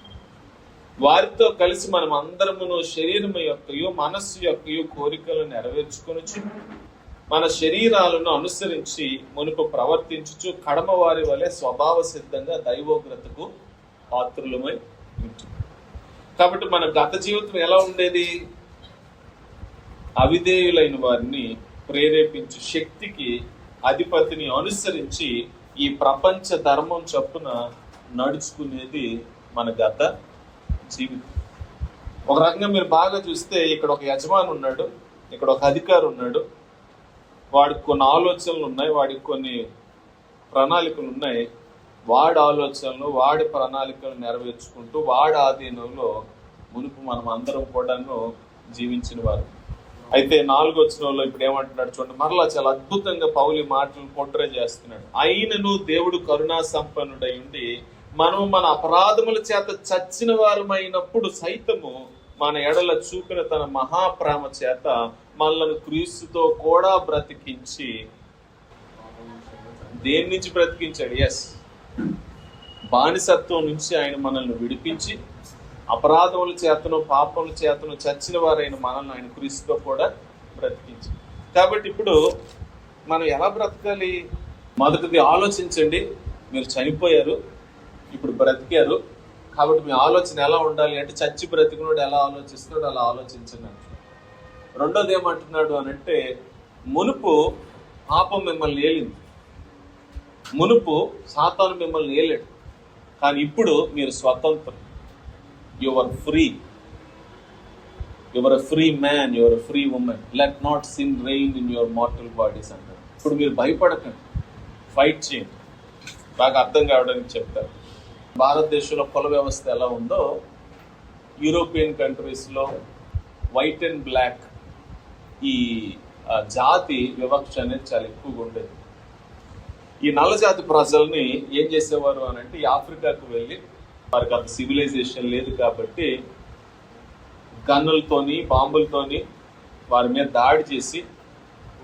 వారితో కలిసి మనం అందరమును శరీరము యొక్కయు మనస్సు యొక్కయు కోరికలు నెరవేర్చుకొనుచు మన శరీరాలను అనుసరించి మునుపు ప్రవర్తించుచు కడమ వారి వలె స్వభావ సిద్ధంగా దైవోగ్రతకు పాత్రులమై ఉంటుంది. కాబట్టి మన గత జీవితం ఎలా ఉండేది? అవిధేయులైన వారిని ప్రేరేపించు శక్తికి అధిపతిని అనుసరించి ఈ ప్రపంచ ధర్మం చొప్పున నడుచుకునేది మన గత జీవితం. ఒక రకంగా మీరు బాగా చూస్తే ఇక్కడ ఒక యజమాని ఉన్నాడు, ఇక్కడ ఒక అధికారి ఉన్నాడు. వాడికి కొన్ని ఆలోచనలు ఉన్నాయి, వాడికి కొన్ని ప్రణాళికలు ఉన్నాయి. వాడి ఆలోచనలు, వాడి ప్రణాళికలు నెరవేర్చుకుంటూ వాడి ఆధీనంలో మునుపు మనం అందరం కూడాను జీవించిన వారు. అయితే 4వ వచనంలో ఇప్పుడు ఏమంటున్నాడు చూడండి, మరలా చాలా అద్భుతంగా పౌలు మాటలు పోట్రే చేస్తున్నాడు. అయినను దేవుడు కరుణా సంపన్నుడై ఉండి మనం మన అపరాధముల చేత చచ్చిన వారమైనప్పుడు సైతము మన ఎడల చూపిన తన మహాప్రేమ చేత మనల్ని క్రీస్తుతో కూడా బ్రతికించి, దేని నుంచి బ్రతికించాడు? ఎస్, బానిసత్వం నుంచి ఆయన మనల్ని విడిపించి అపరాధముల చేతను పాపముల చేతను చచ్చిన వారైన మనల్ని ఆయన క్రీస్తుతో కూడా బ్రతికించి. కాబట్టి ఇప్పుడు మనం ఎలా బ్రతకాలి? మొదటిది ఆలోచించండి. మీరు చనిపోయారు, ఇప్పుడు బ్రతికారు. కాబట్టి మీ ఆలోచన ఎలా ఉండాలి అంటే, చచ్చి బ్రతికినోడు ఎలా ఆలోచిస్తున్నాడు అలా ఆలోచించండి. 2వది ఏమంటున్నాడు అనంటే, మునుపు పాపం మిమ్మల్ని ఏలింది, మునుపు సాతాను మిమ్మల్ని ఏలాడు, కానీ ఇప్పుడు మీరు స్వతంత్రం. Your free, your free man, your free women. Let not sin rain in your mortal bodies అంటారు. ఇప్పుడు మీరు భయపడకండి, ఫైట్ చేయండి. బాగా అర్థం కావడానికి చెప్తారు. భారతదేశంలో కుల వ్యవస్థ ఎలా ఉందో, యూరోపియన్ కంట్రీస్లో వైట్ అండ్ బ్లాక్ ఈ జాతి వివక్ష అనేది చాలా ఎక్కువగా ఉండేది. ఈ నల్ల జాతి ప్రజల్ని ఏం చేసేవారు అని అంటే, ఈ ఆఫ్రికాకు వెళ్ళి, వారికి అంత సివిలైజేషన్ లేదు కాబట్టి గన్నులతోని బాంబులతోని వారి మీద దాడి చేసి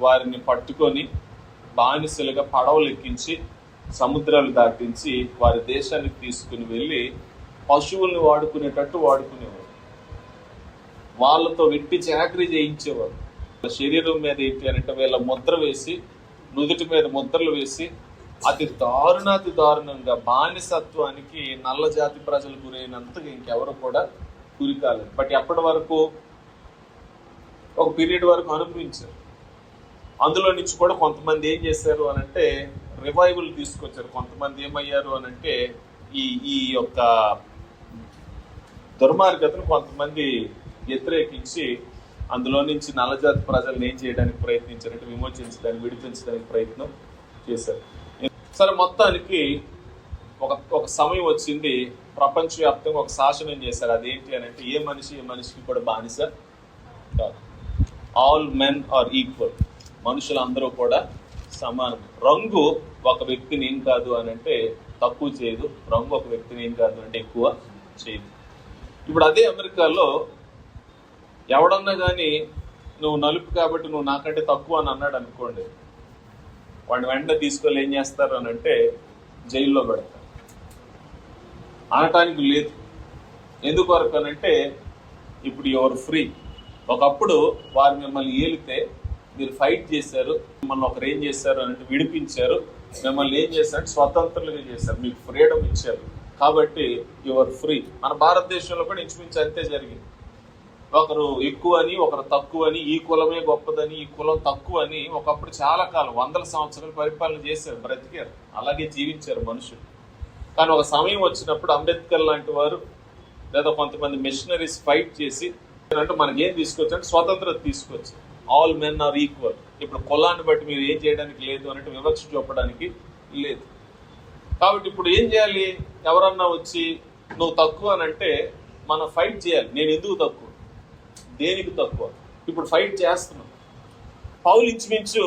వారిని పట్టుకొని బానిసలుగా పడవలు ఎక్కించి సముద్రాలు దాటించి వారి దేశానికి తీసుకుని వెళ్ళి పశువుల్ని వాడుకునేటట్టు వాడుకునేవారు. వాళ్ళతో వెట్టి చాకరీ చేయించేవారు. శరీరం మీద ఏంటి అంటే వీళ్ళ ముద్ర వేసి, నుదుటి మీద ముద్రలు వేసి అతి దారుణంగా బానిసత్వానికి నల్ల జాతి ప్రజలు గురైనంతగా ఇంకెవరు కూడా గురి కాలేదు. బట్ ఎప్పటి వరకు? ఒక పీరియడ్ వరకు అనుభవించారు. అందులో నుంచి కూడా కొంతమంది ఏం చేశారు అనంటే రివైవల్ తీసుకొచ్చారు. కొంతమంది ఏమయ్యారు అనంటే ఈ యొక్క దుర్మార్గతను కొంతమంది వ్యతిరేకించి అందులో నుంచి నల్లజాతి ప్రజలను ఏం చేయడానికి ప్రయత్నించారంటే విమోచించడానికి, విడిపించడానికి ప్రయత్నం చేశారు. సరే, మొత్తానికి ఒక సమయం వచ్చింది, ప్రపంచవ్యాప్తంగా ఒక శాసనం చేశారు. అదేంటి అని అంటే, ఏ మనిషికి కూడా బానిస కాదు. All men are equal. మనుషులందరూ కూడా సమానం. రంగు ఒక వ్యక్తిని ఏం కాదు అని అంటే తక్కువ చేయదు, రంగు ఒక వ్యక్తిని ఏం కాదు అంటే ఎక్కువ చేయదు. ఇప్పుడు అదే అమెరికాలో ఎవడన్నా కానీ నువ్వు నలుపు కాబట్టి నువ్వు నాకంటే తక్కువ అని అన్నాడు అనుకోండి, వాడిని వెంటనే తీసుకొని ఏం చేస్తారు అని అంటే జైల్లో పెడతారు. అనటానికి లేదు. ఎందుకొరకు అనంటే ఇప్పుడు యువర్ ఫ్రీ. ఒకప్పుడు వారు మిమ్మల్ని ఏలితే మీరు ఫైట్ చేశారు, మిమ్మల్ని ఒకరు ఏం చేశారు అంటే విడిపించారు, మిమ్మల్ని ఏం చేశారు స్వతంత్రులుగా చేశారు, మీకు ఫ్రీడమ్ ఇచ్చారు. కాబట్టి యువర్ ఫ్రీ. మన భారతదేశంలో కూడా ఇంచుమించు అంతే జరిగింది. ఒకరు ఎక్కువ అని, ఒకరు తక్కువ అని, ఈ కులమే గొప్పదని, ఈ కులం తక్కువ అని ఒకప్పుడు చాలా కాలం 100 సంవత్సరాలు పరిపాలన చేశారు, బ్రతికారు, అలాగే జీవించారు మనుషులు. కానీ ఒక సమయం వచ్చినప్పుడు అంబేద్కర్ లాంటి వారు లేదా కొంతమంది మిషనరీస్ ఫైట్ చేసి అంటే మనకి ఏం తీసుకొచ్చారంటే స్వతంత్రత తీసుకొచ్చి ఆల్ మెన్ ఆర్ ఈక్వల్. ఇప్పుడు కులాన్ని బట్టి మీరు ఏం చేయడానికి లేదు అన్నట్టు వివక్ష చూపడానికి లేదు. కాబట్టి ఇప్పుడు ఏం చేయాలి? ఎవరన్నా వచ్చి నువ్వు తక్కువ అని అంటే మనం ఫైట్ చేయాలి. నేను ఎందుకు తక్కువ, దేనికి తక్కువ? ఇప్పుడు ఫైట్ చేస్తున్నాం. పౌలు ఇంచుమించు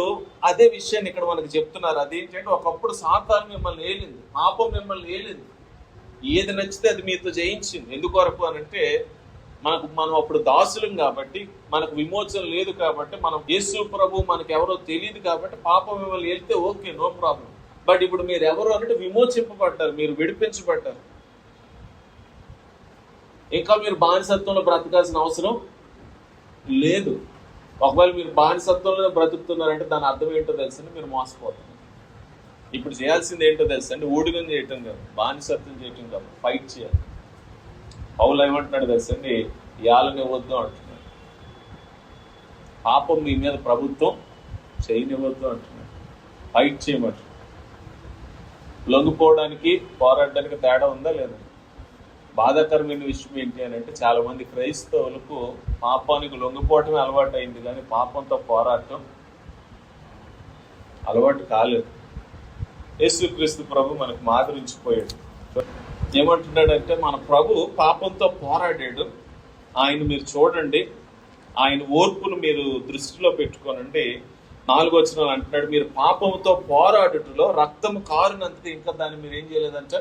అదే విషయాన్ని ఇక్కడ మనకు చెప్తున్నారు. అదేంటంటే ఒకప్పుడు సాతాను మిమ్మల్ని ఏలింది, పాపం మిమ్మల్ని ఏలింది, ఏది నచ్చితే అది మీతో జయించింది. ఎందుకొరకు అనంటే మనం అప్పుడు దాసులం కాబట్టి, మనకు విమోచన లేదు కాబట్టి, మనం యేసు ప్రభు మనకు ఎవరో తెలియదు కాబట్టి పాపం మిమ్మల్ని ఏలితే ఓకే, నో ప్రాబ్లం. బట్ ఇప్పుడు మీరు ఎవరు అంటే విమోచింపబడ్డారు, మీరు విడిపించబడ్డారు. ఇంకా మీరు బానిసత్వంలో బ్రతకాల్సిన అవసరం లేదు. ఒకవేళ మీరు బానిసత్వంలో బ్రతుకుతున్నారంటే దాని అర్థం ఏంటో తెలుసండి, మీరు మోసపోతారు. ఇప్పుడు చేయాల్సింది ఏంటో తెలుసండి, ఊడిగం చేయటం కాదు, బానిసత్వం చేయటం కాదు, ఫైట్ చేయాలి. పౌలు ఏమంటున్నాడు తెలుసండి, ఇవ్వాలనివ్వద్దు అంటున్నాడు. పాపం మీ మీద ప్రభుత్వం చేయనివ్వద్దు అంటున్నాడు. ఫైట్ చేయమంటున్నాడు. లొంగిపోవడానికి పోరాడడానికి తేడా ఉందా లేదా? బాధాకరమైన విషయం ఏంటి అని అంటే చాలా మంది క్రైస్తవులకు పాపానికి లొంగిపోవటమే అలవాటు అయింది, కానీ పాపంతో పోరాటం అలవాటు కాలేదు. యేసుక్రీస్తు ప్రభు మనకు మాదిరించిపోయాడు. ఏమంటున్నాడంటే మన ప్రభు పాపంతో పోరాడాడు. ఆయన మీరు చూడండి, ఆయన ఓర్పును మీరు దృష్టిలో పెట్టుకోనండి. 4వ వచనంలో అంటున్నాడు, మీరు పాపంతో పోరాడుటలో రక్తము కారునంత ఇంకా దాన్ని మీరు ఏం చేయలేదంటే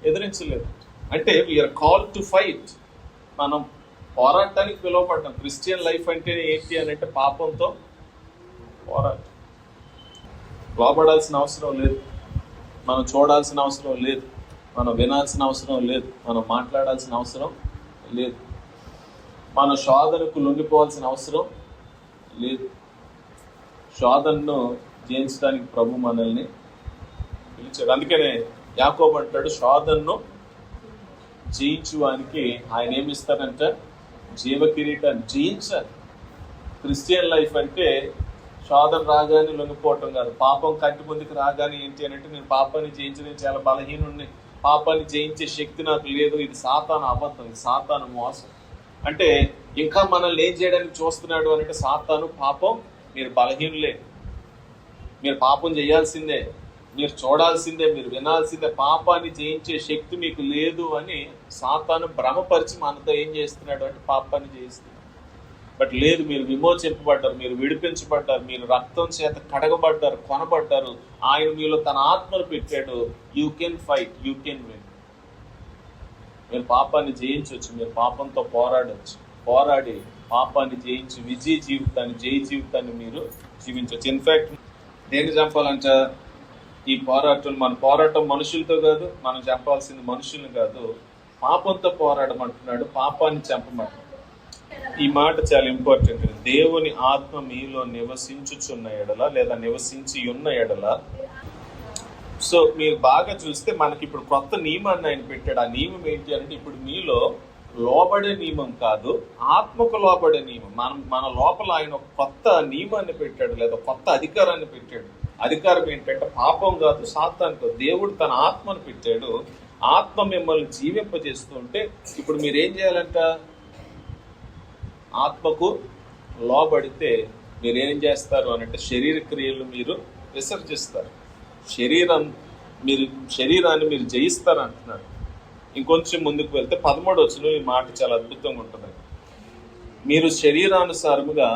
ఎదిరించలేదు. అంటే వీఆర్ కాల్ టు ఫైట్. మనం పోరాటానికి పిలువపడ్డాం. క్రిస్టియన్ లైఫ్ అంటే ఏంటి అని అంటే పాపంతో పోరాటం. లోపడాల్సిన అవసరం లేదు, మనం చూడాల్సిన అవసరం లేదు, మనం వినాల్సిన అవసరం లేదు, మనం మాట్లాడాల్సిన అవసరం లేదు, మన శోధనకు లొంగిపోవాల్సిన అవసరం లేదు. శోధనను జయించడానికి ప్రభు మనల్ని పిలిచాడు. అందుకనే యాకోబు అంటాడు, శోధనను జయించువానికి ఆయన ఏమిస్తాడంటే జీవ కిరీటాన్ని. జయించాలి. క్రిస్టియన్ లైఫ్ అంటే శోధన రాగానే లొంగిపోవటం కాదు. పాపం కంటి ముందుకు రాగానే ఏంటి అని అంటే నేను పాపాన్ని జయించి నేను చాలా బలహీనుడిని, పాపాన్ని జయించే శక్తి నాకు లేదు, ఇది సాతాను అబద్ధం, ఇది సాతాను మోసం. అంటే ఇంకా మనల్ని ఏం చేయడానికి చూస్తున్నాడు అని అంటే సాతాను, పాపం, మీరు బలహీనులే, మీరు పాపం చేయాల్సిందే, మీరు చూడాల్సిందే, మీరు వినాల్సిందే, పాపాన్ని జయించే శక్తి మీకు లేదు అని సాతాను భ్రమపరిచి మనతో ఏం చేస్తున్నాడు అంటే పాపాన్ని చేయిస్తున్నాడు. బట్ లేదు, మీరు విమోచింపబడ్డారు, మీరు విడిపించబడ్డారు, మీరు రక్తం చేత కడగబడ్డారు, కొనబడ్డారు, ఆయన మీలో తన ఆత్మను పెట్టాడు. You can fight, you can win. మీరు పాపాన్ని జయించవచ్చు, మీరు పాపంతో పోరాడవచ్చు, పోరాడి పాపాన్ని జయించి విజయ జీవితాన్ని, జయ జీవితాన్ని మీరు జీవించవచ్చు. ఇన్ఫాక్ట్ దేన్ని చంపాలంట ఈ పోరాటం? మన పోరాటం మనుషులతో కాదు, మనం చంపాల్సింది మనుషుల్ని కాదు, పాపంతో పోరాడమంటున్నాడు, పాపాన్ని చంపమంటున్నాడు. ఈ మాట చాలా ఇంపార్టెంట్. దేవుని ఆత్మ మీలో నివసించుచున్న ఎడల లేదా నివసించి ఉన్న ఎడల. సో మీరు బాగా చూస్తే మనకి ఇప్పుడు కొత్త నియమాన్ని ఆయన పెట్టాడు. ఆ నియమం ఏంటి అంటే ఇప్పుడు మీలో లోబడే నియమం కాదు, ఆత్మకు లోబడే నియమం. మన లోపల ఆయన ఒక కొత్త నియమాన్ని పెట్టాడు లేదా కొత్త అధికారాన్ని పెట్టాడు. అధికారం ఏంటంటే పాపం కాదు, సాతానుకు. దేవుడు తన ఆత్మను పెట్టాడు. ఆత్మ మిమ్మల్ని జీవింపజేస్తూ ఉంటే ఇప్పుడు మీరు ఏం చేయాలంట? ఆత్మకు లోబడితే మీరు ఏం చేస్తారు అని అంటే శరీర క్రియలు మీరు విసర్జిస్తారు, శరీరాన్ని మీరు జయిస్తారు అంటున్నాడు. ఇంకొంచెం ముందుకు వెళ్తే 13వ వచనం ఈ మాట చాలా అద్భుతంగా ఉంటుంది. మీరు శరీరానుసారముగా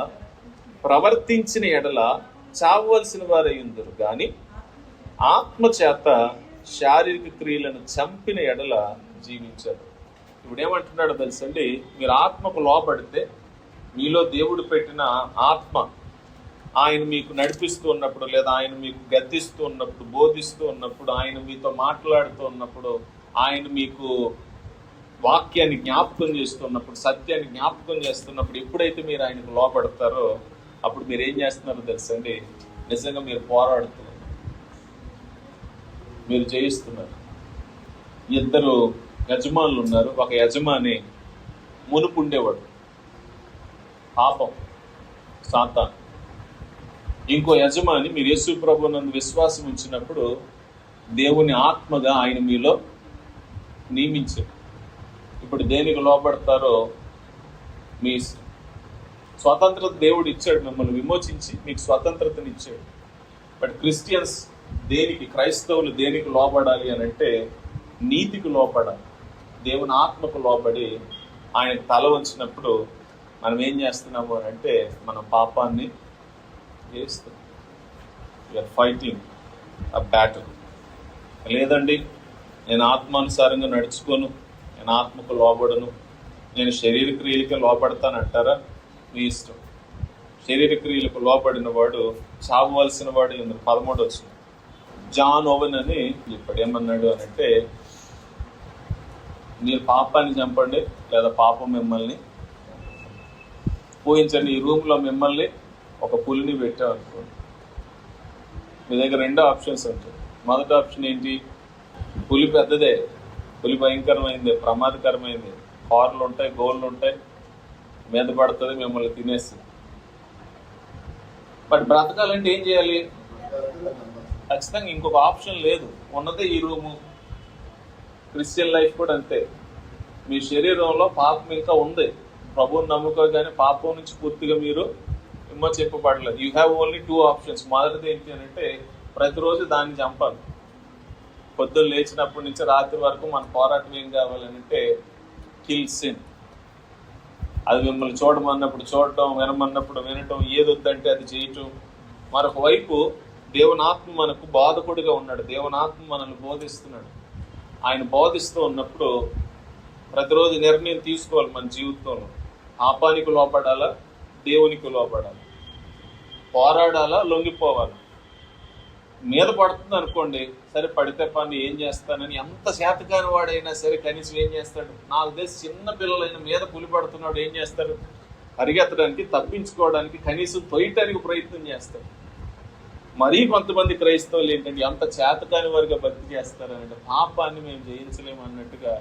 ప్రవర్తించిన ఎడల చావవలసిన వారై ఉందరు, కానీ ఆత్మ చేత శారీరక క్రియలను చంపిన ఎడల జీవించారు. ఇప్పుడు ఏమంటున్నాడో తెలుసండి, మీరు ఆత్మకు లోబడితే మీలో దేవుడు పెట్టిన ఆత్మ ఆయన మీకు నడిపిస్తూ ఉన్నప్పుడు, లేదా ఆయన మీకు గద్దిస్తూ ఉన్నప్పుడు, బోధిస్తూ ఉన్నప్పుడు, ఆయన మీతో మాట్లాడుతూ ఉన్నప్పుడు, ఆయన మీకు వాక్యాన్ని జ్ఞాపకం చేస్తున్నప్పుడు, సత్యాన్ని జ్ఞాపకం చేస్తున్నప్పుడు, ఎప్పుడైతే మీరు ఆయనకు లోపడతారో అప్పుడు మీరు ఏం చేస్తున్నారో తెలుసండి, నిజంగా మీరు పోరాడుతున్నారు, మీరు జయిస్తున్నారు. ఇద్దరు యజమానులు ఉన్నారు. ఒక యజమాని మునుపు ఉండేవాడు, పాపం, సాతాను. ఇంకో యజమాని మీరు యేసు ప్రభువునందు విశ్వాసం ఉంచినప్పుడు దేవుని ఆత్మగా ఆయన మీలో నియమించారు. ఇప్పుడు దేనికి లోపడతారో మీ స్వతంత్రత దేవుడు ఇచ్చాడు, మిమ్మల్ని విమోచించి మీకు స్వతంత్రతని ఇచ్చాడు. బట్ క్రిస్టియన్స్ దేనికి, క్రైస్తవులు దేనికి లోపడాలి అని అంటే నీతికి లోపడాలి, దేవుని ఆత్మకు లోబడి ఆయన తల వంచినప్పుడు మనం ఏం చేస్తున్నాము అని అంటే మనం పాపాన్ని చేస్తున్నాం. You're fighting a battle. లేదండి నేను ఆత్మానుసారంగా నడుచుకోను, నేను ఆత్మకు లోబడను, నేను శరీర క్రియలకే లోపడతానంటారా? మీ ఇష్టం. శరీర క్రియలకు లోబడిన వాడు చావవలసిన వాడు. 13 వచ్చింది. జాన్ ఓవెన్ అని ఇప్పుడు ఏమన్నాడు అని అంటే, మీరు పాపాన్ని చంపండి లేదా పాపం మిమ్మల్ని పోయించండి. ఈ రూమ్లో మిమ్మల్ని ఒక పులిని పెట్టామనుకోండి, మీ దగ్గర 2 ఆప్షన్స్ ఉంటాయి. మొదటి ఆప్షన్ ఏంటి? పులి పెద్దదే, పులి భయంకరమైంది, ప్రమాదకరమైంది, హార్లు ఉంటాయి, గోళ్ళు ఉంటాయి, మీద పడుతుంది, మిమ్మల్ని తినేస్తుంది. బట్ బ్రతకాలంటే ఏం చేయాలి? ఖచ్చితంగా ఇంకొక ఆప్షన్ లేదు, ఉన్నదే ఈ రూము. క్రిస్టియన్ లైఫ్ కూడా అంతే. మీ శరీరంలో పాపం ఇంకా ఉంది, ప్రభువుని నమ్ముకోగానే పాపం నుంచి పూర్తిగా మీరు విమోచింపబడలేదు. You have only 2 options. మొదటిది ఏంటి అని అంటే ప్రతిరోజు దాన్ని చంపాలి. పొద్దున్న లేచినప్పటి నుంచి రాత్రి వరకు మన పోరాటం ఏం కావాలని అంటే కిల్ సిన్. అది మిమ్మల్ని చూడమన్నప్పుడు చూడటం, వినమన్నప్పుడు వినటం, ఏది వద్దంటే అది చేయటం. మరొక వైపు దేవునాత్మ మనకు బాధకుడిగా ఉన్నాడు, దేవునాత్మ మనల్ని బోధిస్తున్నాడు. ఆయన బోధిస్తూ ఉన్నప్పుడు ప్రతిరోజు నిర్ణయం తీసుకోవాలి మన జీవితంలో. పాపానికి లోపడాలా, దేవునికి లోపడాలి, పోరాడాలా, లొంగిపోవాలి. మీద పడుతుంది అనుకోండి, సరే పడితే పని ఏం చేస్తానని ఎంత శాతకాని వాడైనా సరే కనీసం ఏం చేస్తాడు? నాకు తెలిసి చిన్న పిల్లలైన మీద పులి పడుతున్నాడు ఏం చేస్తాడు? పరిగెత్తడానికి, తప్పించుకోవడానికి, కనీసం తొయ్యటానికి ప్రయత్నం చేస్తాడు. మరీ కొంతమంది క్రైస్తవులు ఏంటంటే ఎంత చేతకాని వారిగా భక్తి చేస్తారనంటే పాపాన్ని మేము జయించలేము అన్నట్టుగా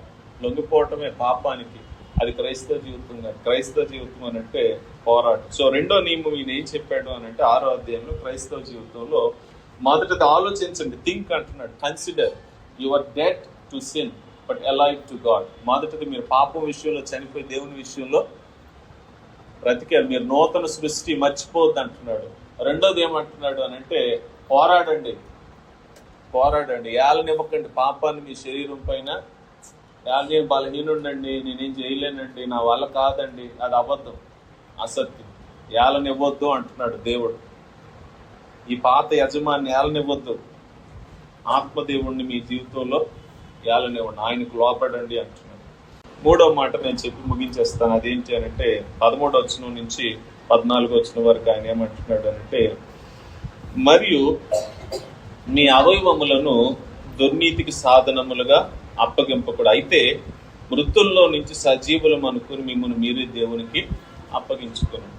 లొంగిపోవటమే పాపానికి. అది క్రైస్తవ జీవితం కాదు. క్రైస్తవ జీవితం అని అంటే పోరాటం. సో రెండో నియమం ఈయన ఏం చెప్పాడు అని అంటే 6వ అధ్యాయంలో క్రైస్తవ జీవితంలో మొదటిది ఆలోచించండి, థింక్ అంటున్నాడు. Consider your dead to sin but alive to God. మొదటిది మీరు పాపం విషయంలో చనిపోయి దేవుని విషయంలో బ్రతికారు, మీరు నూతన సృష్టి మర్చిపోవద్దు అంటున్నాడు. రెండోది ఏమంటున్నాడు అని అంటే పోరాడండి, పోరాడండి, ఏలనివ్వకండి పాపాన్ని మీ శరీరం పైన. నేను బలహీనుండండి, నేనేం చేయలేనండి, నా వల్ల కాదండి, అది అబద్ధం, అసత్యం. ఏలనివ్వద్దు అంటున్నాడు దేవుడు. ఈ పాత యజమాన్ని ఏలనివ్వద్దు, ఆత్మదేవుణ్ణి మీ జీవితంలో ఏలనివ్వండి, ఆయనకు లోపడండి అంటున్నాడు. 3వ మాట నేను చెప్పి ముగించేస్తాను. అదేంటి అని అంటే 13వ వచనం నుంచి 14వ వచనం వరకు ఆయన ఏమంటున్నాడు అంటే, మరియు మీ అవయవములను దుర్నీతికి సాధనములుగా అప్పగింపకూడదు, అయితే మృతుల్లో నుంచి సజీవులం అనుకుని మిమ్మల్ని మీరే దేవునికి అప్పగించుకుని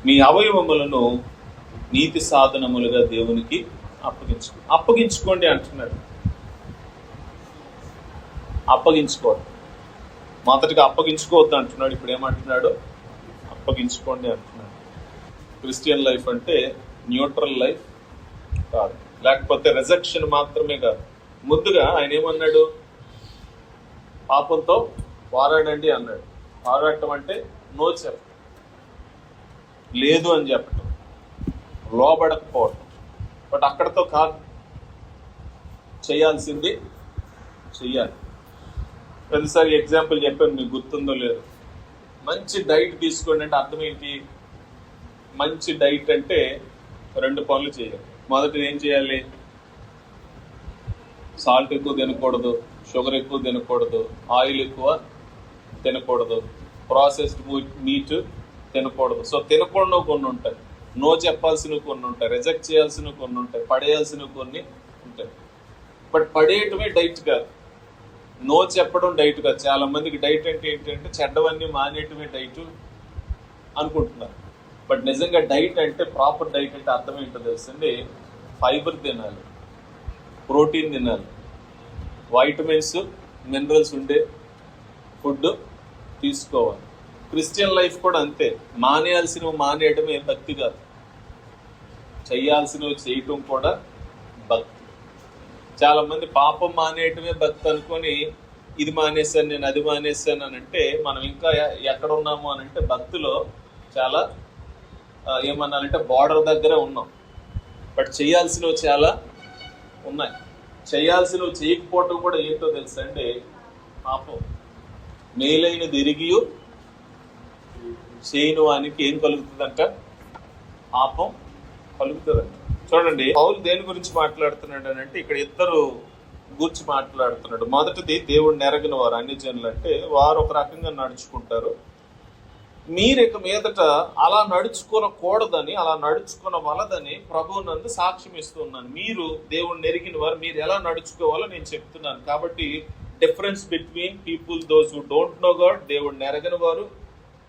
మీ అవయవములను నీతి సాధనములుగా దేవునికి అప్పగించుకోండి అంటున్నాడు. అప్పగించుకోవద్దు, మొదటిగా అప్పగించుకోవద్దు అంటున్నాడు. ఇప్పుడు ఏమంటున్నాడు? అప్పగించుకోండి అంటున్నాడు. క్రిస్టియన్ లైఫ్ అంటే న్యూట్రల్ లైఫ్ కాదు, లేకపోతే రిజెక్షన్ మాత్రమే కాదు. ముందుగా ఆయన ఏమన్నాడు? పాపంతో పోరాడండి అన్నాడు. పోరాటం అంటే నో చెప్పడం, లేదు అని చెప్పటం, లోబడకపోవటం. బట్ అక్కడతో కాదు, చేయాల్సింది చెయ్యాలి. ప్రతిసారి ఎగ్జాంపుల్ చెప్పాను, మీకు గుర్తుందో లేదు. మంచి డైట్ తీసుకోండి అంటే అర్థం ఏంటి? మంచి డైట్ అంటే 2 పనులు చేయాలి. మొదటిది ఏం చేయాలి? సాల్ట్ ఎక్కువ తినకూడదు, షుగర్ ఎక్కువ తినకూడదు, ఆయిల్ ఎక్కువ తినకూడదు, ప్రాసెస్డ్ మీట్ తినకూడదు. సో తినకూడదు కొన్ని ఉంటాయి. నో చెప్పాల్సినవి కొన్ని ఉంటాయి, రిజెక్ట్ చేయాల్సినవి కొన్ని ఉంటాయి, పడేయాల్సినవి కొన్ని ఉంటాయి. బట్ పడేయటమే డైట్ కాదు, నో చెప్పడం డైట్ కాదు. చాలా మందికి డైట్ అంటే ఏంటంటే చెడ్డవన్నీ మానేయటమే డైట్ అనుకుంటున్నారు. బట్ నిజంగా డైట్ అంటే, ప్రాపర్ డైట్ అంటే అర్థం ఏంటో తెలుసండి. ఫైబర్ తినాలి, ప్రోటీన్ తినాలి, వైటమిన్స్ మినరల్స్ ఉండే ఫుడ్ తీసుకోవాలి. క్రిస్టియన్ లైఫ్ కూడా అంతే. మానేయాల్సినవి మానేయడమే భక్తి కాదు, చేయాల్సినవి చేయటం కూడా భక్తి. చాలా మంది పాపం మానేయటమే భక్తి అనుకొని ఇది మానేశాను నేను, అది మానేశాను అని అంటే మనం ఇంకా ఎక్కడ ఉన్నాము అని అంటే భక్తిలో చాలా ఏమన్నానంటే బార్డర్ దగ్గరే ఉన్నాం. బట్ చేయాల్సినవి చాలా ఉన్నాయి. చేయాల్సినవి చేయకపోవటం కూడా ఏంటో తెలుసా అండి, పాపం. మేలైనది ఎరిగి చేయని వానికి ఏం కలుగుతుందంట, పాపం కలుగుతుందంట. చూడండి పౌలు దేని గురించి మాట్లాడుతున్నాడు అని అంటే ఇక్కడ ఇద్దరు గురించి మాట్లాడుతున్నాడు. మొదటిది దేవుడిని ఎరగిన వారు, అన్ని జనులు అంటే వారు ఒక రకంగా నడుచుకుంటారు. మీరు ఇక మీదట అలా నడుచుకోనకూడదని, అలా నడుచుకోనవలదని ప్రభువు నందు సాక్ష్యం ఇస్తున్నాను. మీరు దేవుడిని ఎరిగిన వారు, మీరు ఎలా నడుచుకోవాలో నేను చెప్తున్నాను. కాబట్టి difference between people those who don't know God, దేవుడిని ఎరగని వారు,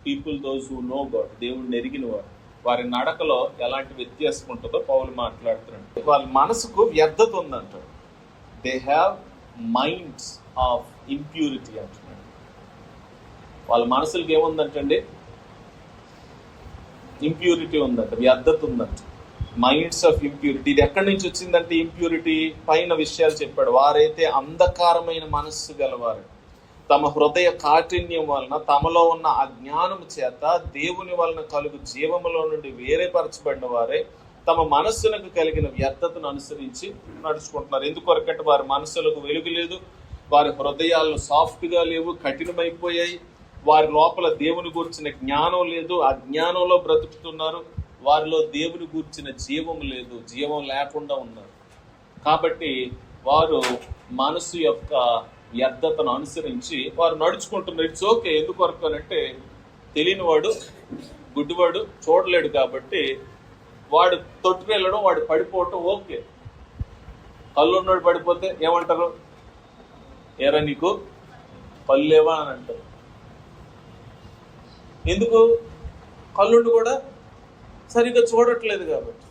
people those who know God, దేవుడిని ఎరిగిన వారు, వారి నడకలో ఎలాంటి వ్యత్యాసం ఉంటుందో పౌలు మాట్లాడుతున్నాడు. వాళ్ళ మనసుకు వ్యర్థత ఉందంటాడు. They have minds of impurity అంటున్నాడు. వాళ్ళ మనసులకి ఏముందంటండి, ఇంప్యూరిటీ ఉందంట, వ్యర్థత ఉందంట, మైండ్స్ ఆఫ్ ఇంప్యూరిటీ. ఇది ఎక్కడి నుంచి వచ్చిందంటే ఇంప్యూరిటీ పైన విషయాలు చెప్పాడు. వారైతే అంధకారమైన మనస్సు గలవారు, తమ హృదయ కాఠిన్యం వలన, తమలో ఉన్న అజ్ఞానం చేత దేవుని వలన కలుగు జీవములో నుండి వేరేపరచబడిన వారే తమ మనస్సులకు కలిగిన వ్యర్థతను అనుసరించి నడుచుకుంటున్నారు. ఎందుకొరకంటే వారి మనస్సులకు వెలుగు లేదు, వారి హృదయాలు సాఫ్ట్గా లేవు, కఠినమైపోయాయి. వారి లోపల దేవుని గూర్చిన జ్ఞానం లేదు, అజ్ఞానంలో బ్రతుకుతున్నారు. వారిలో దేవుని గూర్చిన జీవం లేదు, జీవం లేకుండా ఉన్నారు. కాబట్టి వారు మనసు యొక్క వ్యర్థతను అనుసరించి వారు నడుచుకుంటున్నారు. It's okay. ఎందుకొరకు అంటే తెలియనివాడు, గుడ్డివాడు చూడలేడు కాబట్టి వాడు తొట్టు వెళ్ళడం, వాడు పడిపోవటం ఓకే. కళ్ళు ఉన్నవాడు పడిపోతే ఏమంటారు, ఏరా నీకు పళ్ళేవా అని అంటారు. ఎందుకు, కళ్ళుండి కూడా సరిగ్గా చూడట్లేదు కాబట్టి.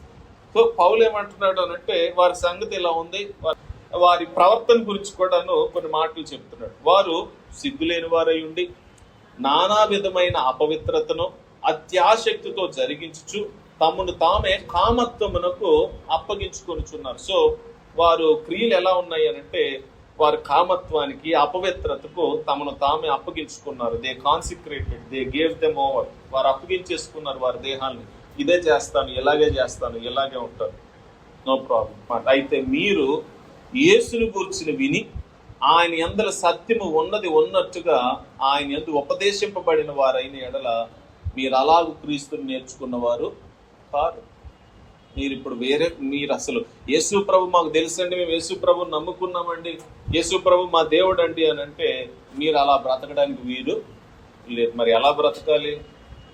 సో పౌలు ఏమంటున్నాడు అని అంటే వారి సంగతి ఇలా ఉంది. వారి ప్రవర్తన గురించి కూడాను కొన్ని మాటలు చెప్తున్నాడు. వారు సిగ్గులేని వారై ఉండి నానా విధమైన అపవిత్రతను అత్యాశక్తితో జరిగించుచు తమను తామే కామత్వమునకు అప్పగించుకొనుచున్నారు. సో వారు క్రియలు ఎలా ఉన్నాయి అని అంటే వారు కామత్వానికి, అపవిత్రతకు తమను తామే అప్పగించుకున్నారు. They consecrated, they gave them over. వారు అప్పగించేసుకున్నారు వారి దేహాన్ని. ఇదే చేస్తాను, ఇలాగే చేస్తాను, ఇలాగే ఉంటాను, నో ప్రాబ్లం. అయితే మీరు యేసుని గూర్చిన విని ఆయన యందల సత్యము ఉన్నది ఉన్నట్టుగా ఆయన యందు ఉపదేశింపబడిన వారైన ఎడల మీరు అలాగూ క్రీస్తుని నేర్చుకున్నవారు కాదు. మీరు ఇప్పుడు మీరు అసలు యేసు ప్రభు మాకు తెలుసండి, మేము యేసు ప్రభుని నమ్ముకున్నామండి, యేసు ప్రభు మా దేవుడు అండి అని అంటే మీరు అలా బ్రతకడానికి వీలు లేదు. మరి ఎలా బ్రతకాలి,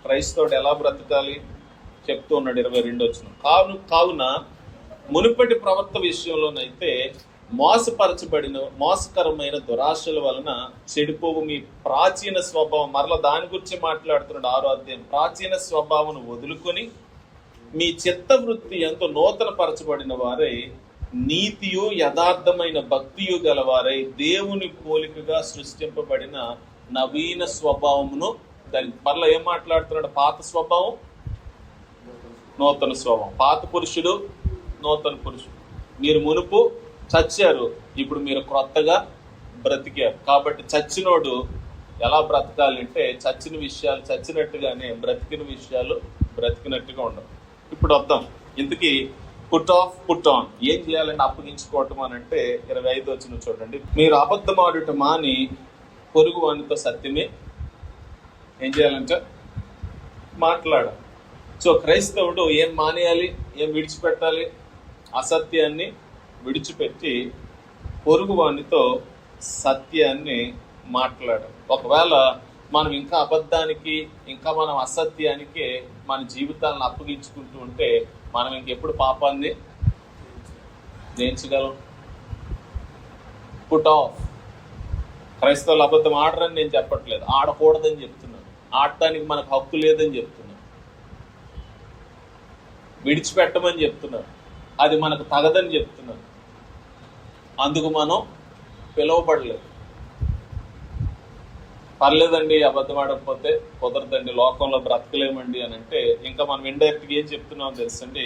క్రైస్తవుడు ఎలా బ్రతకాలి చెప్తూ ఉన్నాడు 22 వచనం. కావున మునుపటి ప్రవర్తన విషయంలోనైతే మోసకరమైన దురాశల వలన చెడిపోవు మీ ప్రాచీన స్వభావం, మరలా దాని గురించి మాట్లాడుతున్నాడు 6వ అధ్యాయం. ప్రాచీన స్వభావం వదులుకొని మీ చిత్తవృత్తి ఎంతో నూతన పరచబడిన వారై నీతియు యథార్థమైన భక్తియు గలవారై దేవుని పోలికగా సృష్టింపబడిన నవీన స్వభావమును మరలా ఏం మాట్లాడుతున్నాడు, పాత స్వభావం, నూతన స్వభావం. పాత పురుషుడు, నూతన పురుషుడు. మీరు మునుపు చచ్చారు, ఇప్పుడు మీరు క్రొత్తగా బ్రతికారు. కాబట్టి చచ్చినోడు ఎలా బ్రతకాలి అంటే చచ్చిన విషయాలు చచ్చినట్టుగానే, బ్రతికిన విషయాలు బ్రతికినట్టుగా ఉండవు. ఇప్పుడు వద్దాం ఇంతకీ పుట్ ఆఫ్ పుట్ ఆన్ ఏం చేయాలంటే అప్పగించుకోవటం అని అంటే 25 వచనం చూడండి. మీరు అబద్ధమాడుట మాని పొరుగు వానితో సత్యమే ఏం చేయాలంటే మాట్లాడాలి. సో క్రైస్తవుడు ఏం మానేయాలి, ఏం విడిచిపెట్టాలి, అసత్యాన్ని విడిచిపెట్టి పొరుగు వానితో సత్యాన్ని మాట్లాడాలి. ఒకవేళ మనం ఇంకా అబద్ధానికి, ఇంకా మనం అసత్యానికే మన జీవితాలను అప్పగించుకుంటూ ఉంటే మనం ఇంకెప్పుడు పాపాన్ని జయించగలం? Put off. క్రైస్తవులు అబద్ధం ఆడరని నేను చెప్పట్లేదు, ఆడకూడదని చెప్తున్నాను. ఆడటానికి మనకు హక్కు లేదని చెప్తున్నాను. విడిచిపెట్టమని చెప్తున్నాను. అది మనకు తగదని చెప్తున్నాను. అందుకు మనం పిలువబడలేదు. పర్లేదండి అబద్ధం ఆడకపోతే కుదరదండి, లోకంలో బ్రతకలేమండి అని అంటే ఇంకా మనం ఇండైరెక్ట్గా ఏం చెప్తున్నామో తెలుసండి,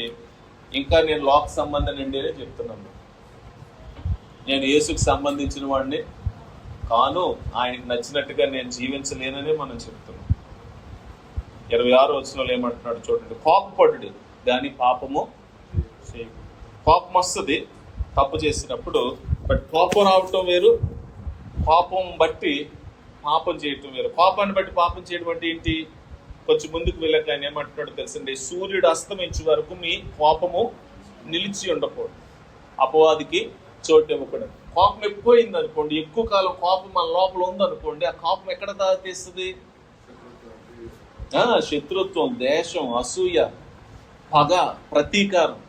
ఇంకా నేను లోక సంబంధం అండి అనే చెప్తున్నాను. నేను యేసుకు సంబంధించిన వాడిని కాను, ఆయనకు నచ్చినట్టుగా నేను జీవించలేనని మనం చెప్తున్నాం. 26వ వచనంలో ఏమంటున్నాడు చూడండి, కోపపడుడి కానీ పాపము చేయు. కోపం వస్తుంది తప్పు చేసినప్పుడు, బట్ కోపం రావటం వేరు, కోపం బట్టి పాపం చేయటం వేరు. కోపాన్ని బట్టి పాపం చేయడం అంటే ఏంటి? కొంచెం ముందుకు వెళ్ళాక ఆయన ఏమంటున్నాడు తెలుసండి, సూర్యుడు అస్తమించే వరకు మీ కోపము నిలిచి ఉండకూడదు, అపవాదికి చోటు ఇవ్వకూడదు. కోపం ఎక్కువైంది అనుకోండి, ఎక్కువ కాలం కోపం మన లోపల ఉందనుకోండి, ఆ కోపం ఎక్కడ దారితీస్తుంది? శత్రుత్వం, ద్వేషం, అసూయ, పగ, ప్రతీకారం.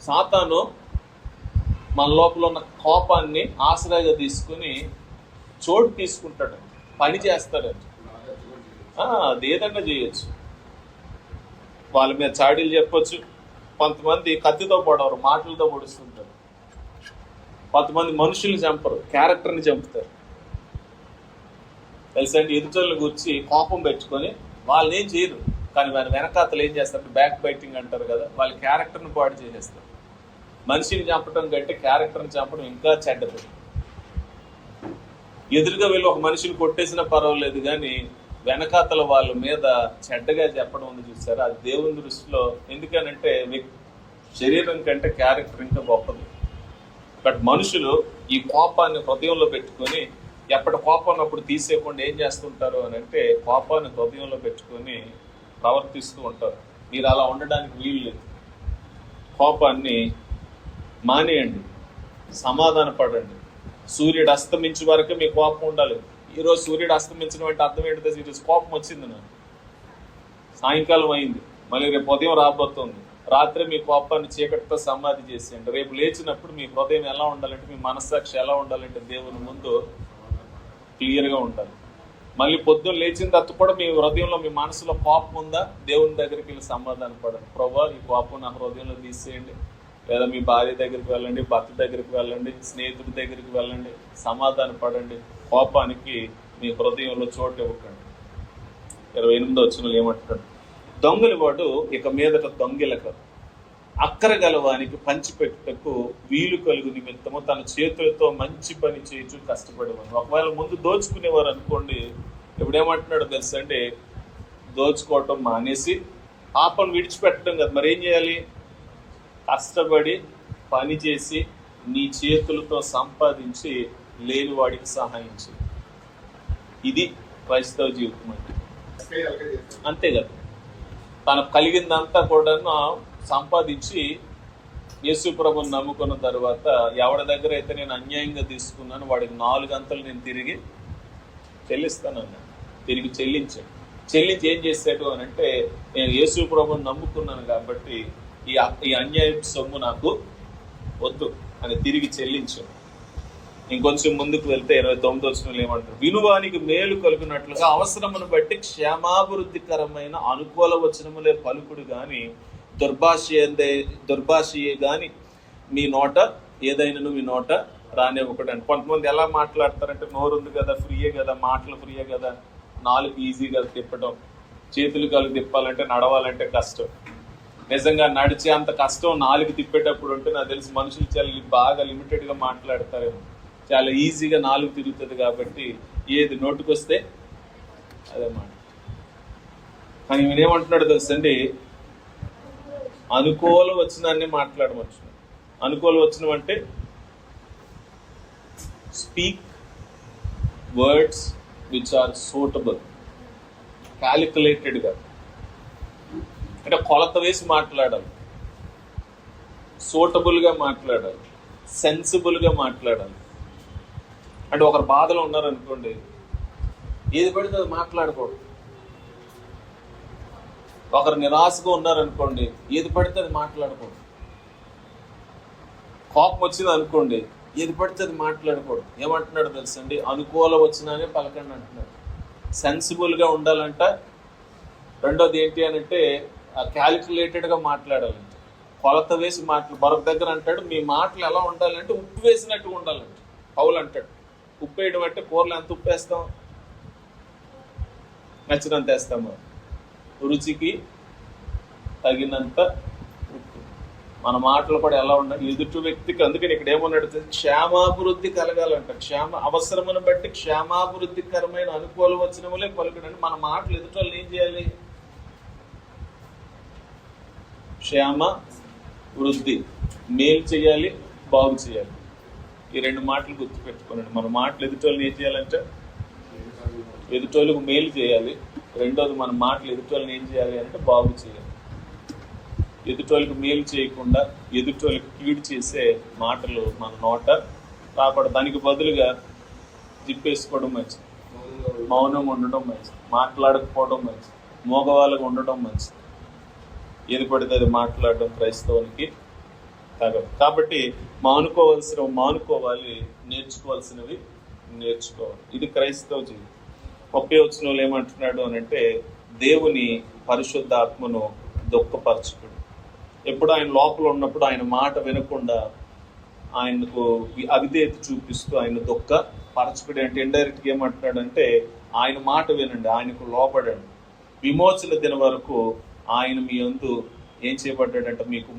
సాతాను మన లోపల ఉన్న కోపాన్ని ఆశ్రయంగా తీసుకుని చోటు తీసుకుంటాడు, పని చేస్తాడంట. అది ఏదన్నా చేయొచ్చు. వాళ్ళ మీద చాడీలు చెప్పొచ్చు. కొంతమంది కత్తితో పొడవరు, మాటలతో పొడుస్తుంటారు. కొంతమంది మనుషుల్ని చంపరు, క్యారెక్టర్ని చంపుతారు. తెలుసండి, ఎదుటోళ్ళని గురించి కోపం పెట్టుకొని వాళ్ళని ఏం చేయరు, కానీ వారి వెనకాతలు ఏం చేస్తారు? బ్యాక్ బైటింగ్ అంటారు కదా, వాళ్ళ క్యారెక్టర్ని పాడు చేసేస్తారు. మనిషిని చంపడం కంటే క్యారెక్టర్ని చంపడం ఇంకా చెడ్డది. ఎదురుగా వెళ్ళి ఒక మనిషిని కొట్టేసినా పర్వాలేదు, కానీ వెనకాతల వాళ్ళ మీద చెడ్డగా చెప్పడం ఉంది చూసారు, అది దేవుని దృష్టిలో. ఎందుకనంటే శరీరం కంటే క్యారెక్టర్ ఇంకా గొప్పది. బట్ మనుషులు ఈ కోపాన్ని హృదయంలో పెట్టుకొని ఎప్పటి కోపం ఉన్నప్పుడు తీసేయకుండా ఏం చేస్తుంటారు అని అంటే కోపాన్ని హృదయంలో పెట్టుకొని ప్రవర్తిస్తూ ఉంటారు. మీరు అలా ఉండడానికి వీలు లేదు. కోపాన్ని మానేయండి, సమాధాన పడండి. సూర్యుడు అస్తమించే వరకు మీ కోపం ఉండాలి. ఈరోజు సూర్యుడు అస్తమించడం అంటే అర్థం ఏంటో ఈరోజు కోపం వచ్చింది నాకు, సాయంకాలం అయింది, మళ్ళీ రేపు ఉదయం రాబోతుంది. రాత్రి మీ కోపాన్ని చీకటితో సమాధి చేసేయండి. రేపు లేచినప్పుడు మీ హృదయం ఎలా ఉండాలంటే, మీ మనస్సాక్షి ఎలా ఉండాలంటే దేవుని ముందు క్లియర్గా ఉండాలి. మళ్ళీ పొద్దున్న లేచిన తర్వాత కూడా మీ హృదయంలో, మీ మనసులో కోపం ఉందా, దేవుని దగ్గరికి వెళ్ళి సమాధాన పడండి. ప్రభువా, ఈ కోపం నా హృదయంలో తీసేయండి. లేదా మీ భార్య దగ్గరికి వెళ్ళండి, భర్త దగ్గరికి వెళ్ళండి, స్నేహితుడి దగ్గరికి వెళ్ళండి, సమాధాన పడండి. కోపానికి మీ హృదయంలో చోటు ఇవ్వకండి. 28వ వచనంలో ఏమంటాడు, దొంగలి వాడు ఇక మీదట దొంగిలక అక్కర గలవానికి పంచిపెట్టుటకు వీలు కలుగు నిమిత్తము తన చేతులతో మంచి పని చేయొచ్చు కష్టపడేవాడు. ఒకవేళ ముందు దోచుకునేవారు అనుకోండి, ఇప్పుడేమంటున్నాడు తెలుసా అంటే, దోచుకోవటం మానేసి పాపను విడిచిపెట్టడం కదా, మరి ఏం చేయాలి? కష్టపడి పని చేసి నీ చేతులతో సంపాదించి లేని వాడికి సహాయం చేయి. ఇది క్రైస్తవ జీవితం అంటే. అంతే కదా, తనకు కలిగిందంతా కూడా సంపాదించి యేసు ప్రభుని నమ్ముకున్న తర్వాత ఎవరి దగ్గర అయితే నేను అన్యాయంగా తీసుకున్నాను వాడికి 4 అంతలు నేను తిరిగి చెల్లిస్తానన్నాను. తిరిగి చెల్లించి ఏం చేశాడు అని అంటే, నేను యేసు ప్రభుని నమ్ముకున్నాను కాబట్టి ఈ అన్యాయ సొమ్ము నాకు వద్దు అని తిరిగి చెల్లించాడు. ఇంకొంచెం ముందుకు వెళ్తే 29వ వచనంలో ఏమంటారు, వినువానికి మేలు కలుగునట్లుగా అవసరమును బట్టి క్షేమాభివృద్ధికరమైన అనుకూల వచనములే పలుకుడు గాని దుర్భాషయే గాని మీ నోట ఏదైనా మీ నోట రానివ్వకూడదు. కొంతమంది ఎలా మాట్లాడతారంటే, నోరు ఉంది కదా, ఫ్రీయే కదా, మాటలు ఫ్రీయే కదా, నాలుగు ఈజీగా తిప్పడం, చేతులు కాలు తిప్పాలంటే నడవాలంటే కష్టం. నిజంగా నడిచే అంత కష్టం 4 తిప్పేటప్పుడు ఉంటే నాకు తెలిసి మనుషులు చాలా బాగా లిమిటెడ్గా మాట్లాడతారేమో. చాలా ఈజీగా 4 తిరుగుతుంది కాబట్టి ఏది నోటుకొస్తే అదే మాట. కానీ ఈయనేమంటున్నాడు తెలుసండి, అనుకూల వచనాన్ని మాట్లాడవచ్చు. అనుకూల వచనం అంటే speak words which are suitable, క్యాలిక్యులేటెడ్గా, అంటే కొలత వేసి మాట్లాడాలి, సూటబుల్గా మాట్లాడాలి, సెన్సిబుల్గా మాట్లాడాలి. అంటే ఒకరు బాధలో ఉన్నారనుకోండి, ఏది పడితే అది మాట్లాడకూడదు. ఒకరు నిరాశగా ఉన్నారనుకోండి, ఏది పడితే అది మాట్లాడకూడదు. కోపం వచ్చింది అనుకోండి, ఏది పడితే అది మాట్లాడకూడదు. ఏమంటున్నాడు తెలుసండి? అనుకూలం వచ్చినానే పలకండి అంటున్నాడు. సెన్సిబుల్గా ఉండాలంట. రెండోది ఏంటి అని అంటే క్యాలిక్యులేటెడ్గా మాట్లాడాలంట. కొలత వేసి మరొక దగ్గర అంటాడు, మీ మాటలు ఎలా ఉండాలంటే ఉప్పు వేసినట్టుగా ఉండాలంట. పౌలు అంటాడు, ఉప్పు వేయడం అంటే కూరలు ఎంత ఉప్పు వేస్తాం? నచ్చినంత వేస్తాము. రుచికి తగినంత ఉప్పు. మన మాటలు కూడా ఎలా ఉండాలి? ఎదుటి వ్యక్తికి, అందుకని ఇక్కడ ఏమన్నాడు? క్షేమాభివృద్ధి కలగాలంట. అవసరమును బట్టి క్షేమాభివృద్ధికరమైన అనుకూల వచనములే పలుకుడండి. మన మాటలు ఎదుటి వాళ్ళని ఏం చేయాలి? క్షేమ వృద్ధి, మేలు చేయాలి, బాగు చేయాలి. ఈ రెండు మాటలు గుర్తుపెట్టుకోనండి. మన మాటలు ఎదుటోళ్ళని ఏం చేయాలంటే ఎదుటోళ్ళకు మేలు చేయాలి. రెండోది మన మాటలు ఎదుటోళ్ళని ఏం చేయాలి అంటే బాగు చేయాలి. ఎదుటోళ్ళకి మేలు చేయకుండా ఎదుటోళ్ళకి కీడు చేసే మాటలు మన నోట రాకూడదు. దానికి బదులుగా జిప్పేసుకోవడం మంచిది, మౌనం ఉండడం మంచిది, మాట్లాడకపోవడం మంచిది, మోగవాళ్ళగా ఉండడం మంచిది. ఏది పడితే అది మాట్లాడడం క్రైస్తవునికి తగదు. కాబట్టి మానుకోవాలి, నేర్చుకోవాల్సినవి నేర్చుకోవాలి. ఇది క్రైస్తవ జీవితం. 30వ వచనంలో ఏమంటున్నాడు అని అంటే, దేవుని పరిశుద్ధ ఆత్మను దుఃఖపరచుకుడు. ఎప్పుడు ఆయన లోపల ఉన్నప్పుడు ఆయన మాట వినకుండా ఆయనకు అవిధేయత చూపిస్తూ ఆయన దుఃఖపరచుకుడు అంటే ఇండైరెక్ట్గా ఏమంటున్నాడు అంటే, ఆయన మాట వినండి, ఆయనకు లోపడండి. విమోచన దిన వరకు ఆయన మీ యందు ఏం చేయబడ్డాడంటే మీకు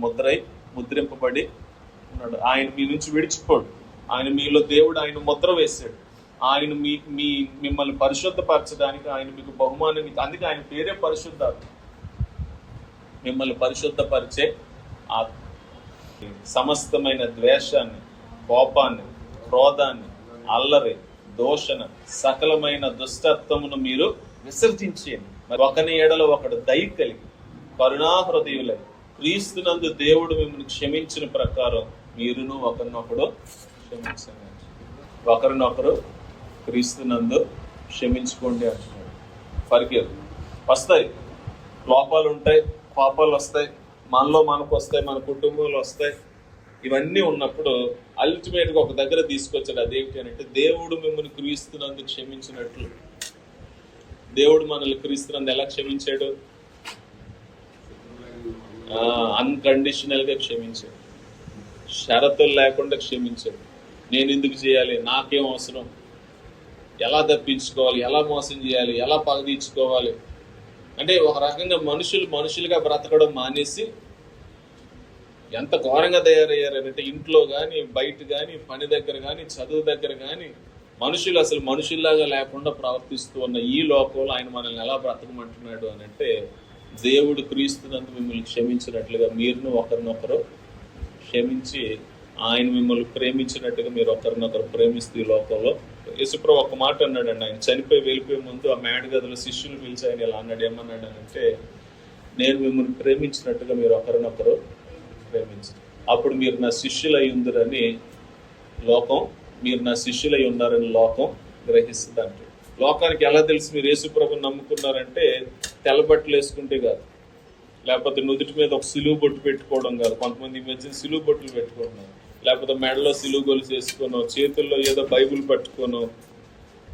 ముద్రింపబడి ఉన్నాడు. ఆయన మీ నుంచి విడిచిపోడు. ఆయన మీలో దేవుడు ఆయన ముద్ర వేశాడు. ఆయన మిమ్మల్ని పరిశుద్ధపరచడానికి ఆయన మీకు బహుమానం. అందుకే ఆయన పేరే పరిశుద్ధాత్మ. మిమ్మల్ని పరిశుద్ధపరిచే ఆత్మ. సమస్తమైన ద్వేషాన్ని, కోపాన్ని, క్రోధాన్ని, అల్లరి, దోషణ, సకలమైన దుష్టత్వమును మీరు విసర్జించేయండి. మరి ఒకని ఎడలో ఒకడు దయ కలిగి కరుణాహృదయులై క్రీస్తునందు దేవుడు మిమ్మల్ని క్షమించిన ప్రకారం మీరును ఒకరినొకడు క్షమించండి. ఒకరినొకరు క్రీస్తునందు క్షమించుకోండి అంటున్నాడు. ఫర్గివ్. వస్తాయి లోపాలు, ఉంటాయి, కోపాలు వస్తాయి, మనలో మనకు వస్తాయి, మన కుటుంబంలో వస్తాయి. ఇవన్నీ ఉన్నప్పుడు అల్టిమేట్గా ఒక దగ్గర తీసుకొచ్చాడు. అదేంటి అంటే, దేవుడు మిమ్మల్ని క్రీస్తునందు క్షమించినట్లు. దేవుడు మనల్ని క్రీస్తునందు ఎలా క్షమించాడు? అన్కండిషనల్గా క్షమించాడు. షరతులు లేకుండా క్షమించాడు. నేను ఎందుకు చేయాలి, నాకేం అవసరం, ఎలా తప్పించుకోవాలి, ఎలా మోసం చేయాలి, ఎలా పగ తీర్చుకోవాలి అంటే ఒక రకంగా మనుషులుగా బ్రతకడం మానేసి ఎంత ఘోరంగా తయారయ్యారంటే, ఇంట్లో కానీ, బయట కానీ, పని దగ్గర కానీ, చదువు దగ్గర కానీ మనుషులు అసలు మనుషుల్లాగా లేకుండా ప్రవర్తిస్తూ ఉన్న ఈ లోకంలో ఆయన మనల్ని ఎలా బ్రతకమంటున్నాడు అని అంటే, దేవుడు క్రీస్తునందు మిమ్మల్ని క్షమించినట్లుగా మీరును ఒకరినొకరు క్షమించి ఆయన మిమ్మల్ని ప్రేమించినట్టుగా మీరు ఒకరినొకరు ప్రేమిస్తూ ఈ లోకంలో. యేసుప్రభు ఒక మాట అన్నాడండి. ఆయన చనిపోయి వెళ్ళిపోయే ముందు ఆ మేడ గదిలో శిష్యులు పిలిచి ఆయన ఇలా అన్నాడు. ఏమన్నాడు అంటే, నేను మిమ్మల్ని ప్రేమించినట్టుగా మీరు ఒకరినొకరు ప్రేమించారు, అప్పుడు మీరు నా శిష్యులై ఉందరని లోకం, మీరు నా శిష్యులై ఉన్నారని లోకం గ్రహిస్తుంది అంటే. లోకానికి ఎలా తెలుసు మీరు యేసుప్రభుని నమ్ముకున్నారంటే, తెల్లబట్టలు వేసుకుంటే కాదు, లేకపోతే నుదుటి మీద ఒక సిలువు బొట్టు పెట్టుకోవడం కాదు. కొంతమంది ఈ మధ్య సిలువు బొట్టులు పెట్టుకుంటున్నారు, లేకపోతే మెడలో సిలువు గొలుసు వేసుకోనో, చేతుల్లో ఏదో బైబుల్ పట్టుకోనో,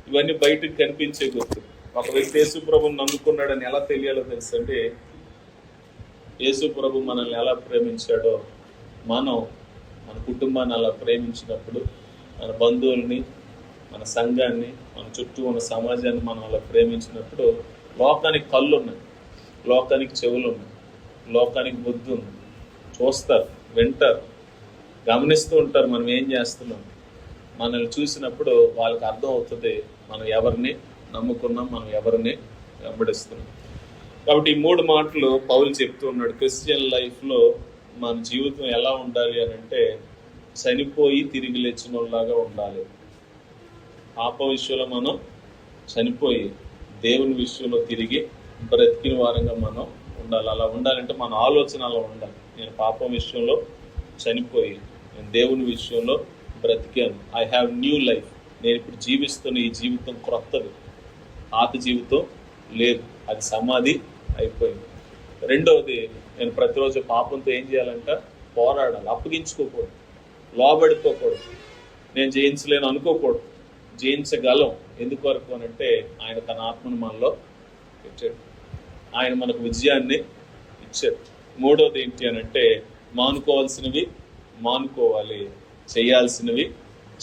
ఇవన్నీ బయటకు కనిపించే గుర్తు. ఒక వ్యక్తి యేసుప్రభుని నమ్ముకున్నాడని ఎలా తెలియాలో తెలుసు అంటే, యేసుప్రభు మనల్ని ఎలా ప్రేమించాడో మనం మన కుటుంబాన్ని అలా ప్రేమించినప్పుడు, మన బంధువుల్ని, మన సంఘాన్ని, మన చుట్టూ ఉన్న సమాజాన్ని మనం అలా ప్రేమించినప్పుడు, లోకానికి కళ్ళు ఉన్నాయి, లోకానికి చెవులు ఉన్నాయి, లోకానికి బుద్ధి ఉంది, చూస్తారు, వింటారు, గమనిస్తూ ఉంటారు మనం ఏం చేస్తున్నాం. మనల్ని చూసినప్పుడు వాళ్ళకి అర్థం అవుతుంది మనం ఎవరిని నమ్ముకున్నాం, మనం ఎవరిని వెంబడిస్తున్నాం. కాబట్టి ఈ 3 మాటలు పౌలు చెప్తూ ఉన్నాడు. క్రిస్టియన్ లైఫ్లో మన జీవితం ఎలా ఉండాలి అని అంటే, చనిపోయి తిరిగి లేచిన వాళ్ళలాగా ఉండాలి. పాప విషయంలో మనం చనిపోయి దేవుని విషయంలో తిరిగి బ్రతికిన వారంగా మనం ఉండాలి. అలా ఉండాలంటే మన ఆలోచన అలా ఉండాలి. నేను పాపం విషయంలో చనిపోయి నేను దేవుని విషయంలో బ్రతికాను. I have new life. నేను ఇప్పుడు జీవిస్తున్న ఈ జీవితం క్రొత్తది. పాత జీవితం లేదు, అది సమాధి అయిపోయింది. రెండవది, నేను ప్రతిరోజు పాపంతో ఏం చేయాలంట? పోరాడాలి. అప్పగించుకోకూడదు, లోబడిపోకూడదు, నేను జయించలేను అనుకోకూడదు. జయించగలం. ఎందుకొరకు అనంటే ఆయన తన ఆత్మను మనలో పెట్టాడు, ఆయన మనకు విజయాన్ని ఇచ్చారు. మూడవది ఏంటి అనంటే మానుకోవాల్సినవి మానుకోవాలి, చేయాల్సినవి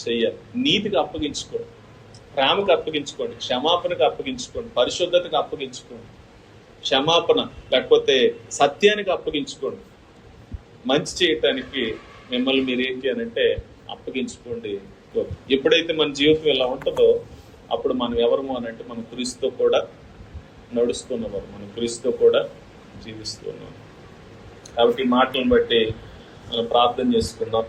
చెయ్యాలి. నీతికి అప్పగించుకోండి, ప్రేమకు అప్పగించుకోండి, క్షమాపణకు అప్పగించుకోండి, పరిశుద్ధతకు అప్పగించుకోండి, క్షమాపణ లేకపోతే సత్యానికి అప్పగించుకోండి. మంచి చేయటానికి మిమ్మల్ని మీరు ఏంటి అనంటే అప్పగించుకోండి. ఎప్పుడైతే మన జీవితం ఇలా ఉంటుందో అప్పుడు మనం ఎవరము అనంటే మనం క్రీస్తుతో కూడా నడుస్తున్నవారు, మనం క్రీస్తుతో కూడా జీవిస్తున్నాం. కాబట్టి ఈ మాటలను బట్టి మనం ప్రార్థన చేసుకుందాం.